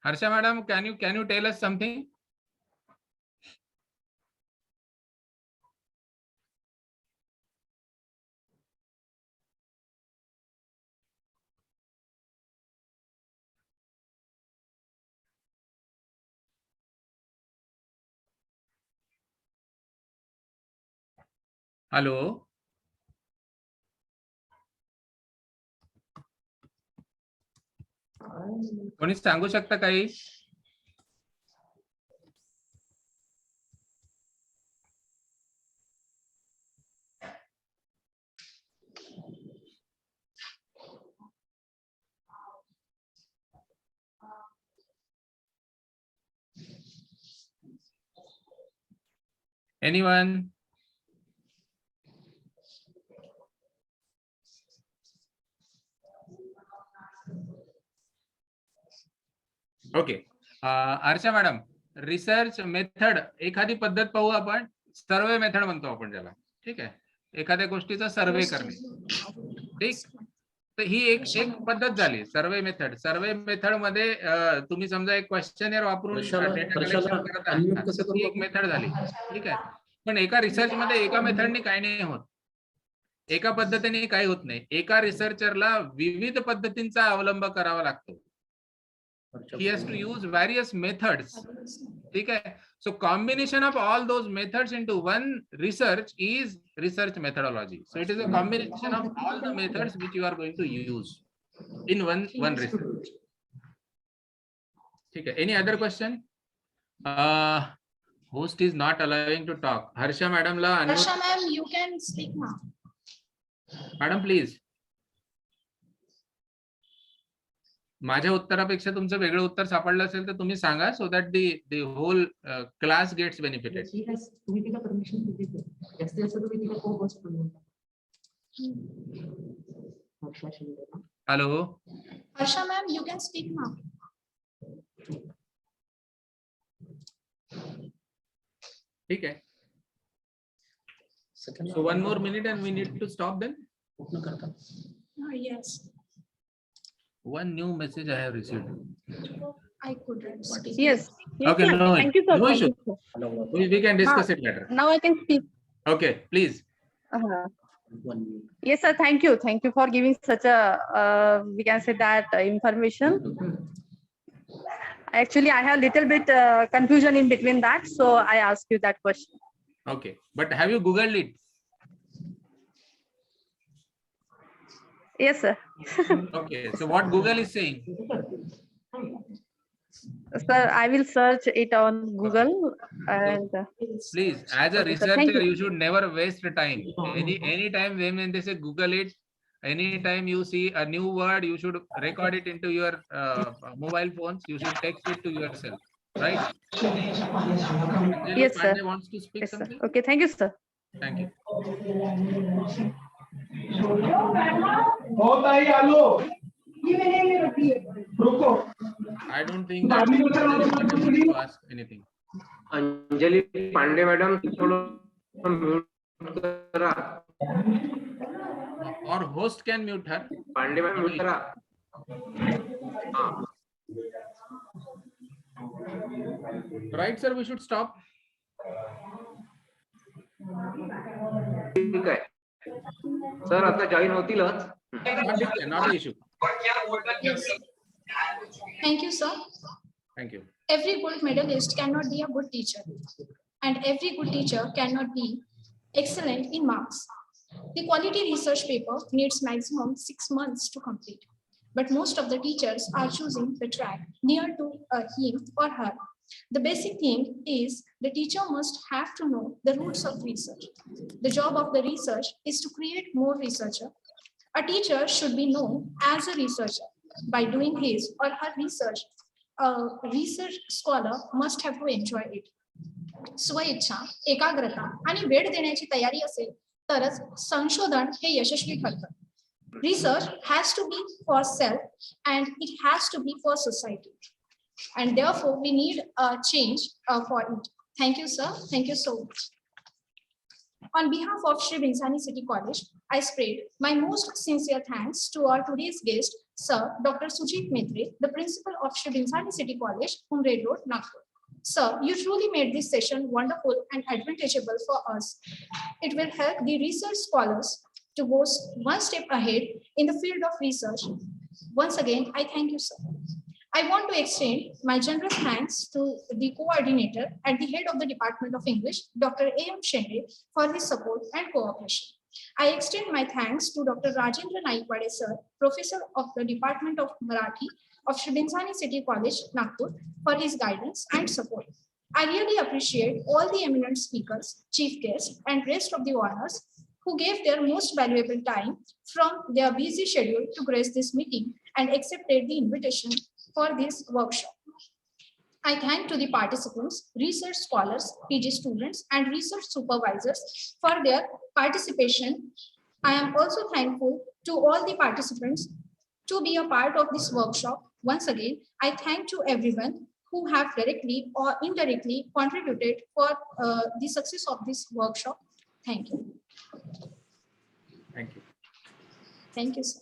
Harsha madam, can you tell us something? Hello. कोणी सांगू शकता काही? Anyone? Okay. Harsha madam, research method एखादी पद्धत पाहू आपण. सर्वे मेथड म्हणतो आपण त्याला. ठीक आहे, एखाद्या गोष्टीचा सर्वे करणे. ठीक, तर ही एक पद्धत झाली सर्वे मेथड. सर्वे मेथड मध्ये तुम्ही समजा एक क्वेश्चनर वापरून डेटा कलेक्शन करत आहात, ही एक मेथड झाली. ठीक आहे, पण एका रिसर्च मध्ये एका मेथडने काही नाही होत, एका पद्धतीने काही होत नाही. एका रिसर्चरला विविध पद्धतींचा अवलंब करावा लागतो. He has to use various methods. ठीक है, so combination of all those methods into one research is research methodology. So it is a combination of all the methods which you are going to use in one research. ठीक है, any other question? Host is not allowing to talk. Harsha madam la Harsha ma'am, you can speak now. Madam please. माझ्या उत्तरापेक्षा तुमचं वेगळं उत्तर सापडलं असेल तर तुम्ही सांगा, so that the whole class gets benefited. तुम्ही तिला परमिशन दिली जास्तीत जास्त तुम्ही तिला को-होस्ट बनवून hello Harsha ma'am, you can speak now. ठीक आहे. So one more minute and we need to stop then. Open करता. Yes, One new message I have received. I could speak. Yes. Okay, sir. no Thank you, sir. no Thank issue. you, sir. We can discuss it later. Now I can speak. Okay, please. One minute. Yes, sir. Thank you. Thank you for giving such a, we can say that information. Actually, I have little bit confusion in between that. So I ask you that question. Okay, but have you Googled it? Yes, sir. Okay, so what Google is saying? Sir, I will search it on Google and Please, as a Okay, sir. Thank researcher, you. you should never waste time. Any time when they say Google it, anytime you see a new word, you should record it into your mobile phones. You should text it to yourself, right? Anjali Yes, sir. Pandey wants to speak yes, sir. something. Okay, thank you, sir. Thank you. I don't think that Anjali wants to ask anything. Anjali Pande madam थोडं म्यूट करा. Or host can mute her. Pande madam mute करा. हा, Right, sir, we should stop. ठीक आहे सर, आता जॉईन होतीलच. Not an issue. Yes. Thank you, sir. Thank you. Every gold medalist cannot be a good teacher, and every good teacher cannot be excellent in marks. The quality research paper needs maximum 6 months to complete, but most of the teachers are choosing the track near to him or her The basic thing is the teacher must have to know the roots of research. The job of the research is to create more researcher. A teacher should be known as a researcher. By doing his or her research, a research scholar must have to enjoy it. स्वइच्छा, एकाग्रता आणि वेळ देण्याची तयारी असेल तरच संशोधन हे यशस्वी ठरतं. Research has to be for self and it has to be for society. And therefore, we need a change for it. Thank you, sir. Thank you so much. On behalf of Shri Binzani City College, I spread my most sincere thanks to our today's guest, Sir Dr. Sujit Metre, the principal of Shri Binzani City College, Umred Road, Nagpur. Sir, you truly made this session wonderful and advantageable for us. It will help the research scholars to go one step ahead in the field of research. Once again, I thank you, sir. I want to extend my generous thanks to the coordinator and the head of the Department of English, Dr. A.M. Shri, for his support and cooperation. I extend my thanks to Dr. Rajendra Naikwade, sir, professor of the Department of Marathi of Shri Binzani City College, Nagpur, for his guidance and support. I really appreciate all the eminent speakers, chief guests, and rest of the honors who gave their most valuable time from their busy schedule to grace this meeting and accepted the invitation for this workshop. I thank to the participants, research scholars, PG students, and research supervisors for their participation. I am also thankful to all the participants to be a part of this workshop. Once again, I thank to everyone who have directly or indirectly contributed for the success of this workshop. Thank you. Thank you. Thank you, sir.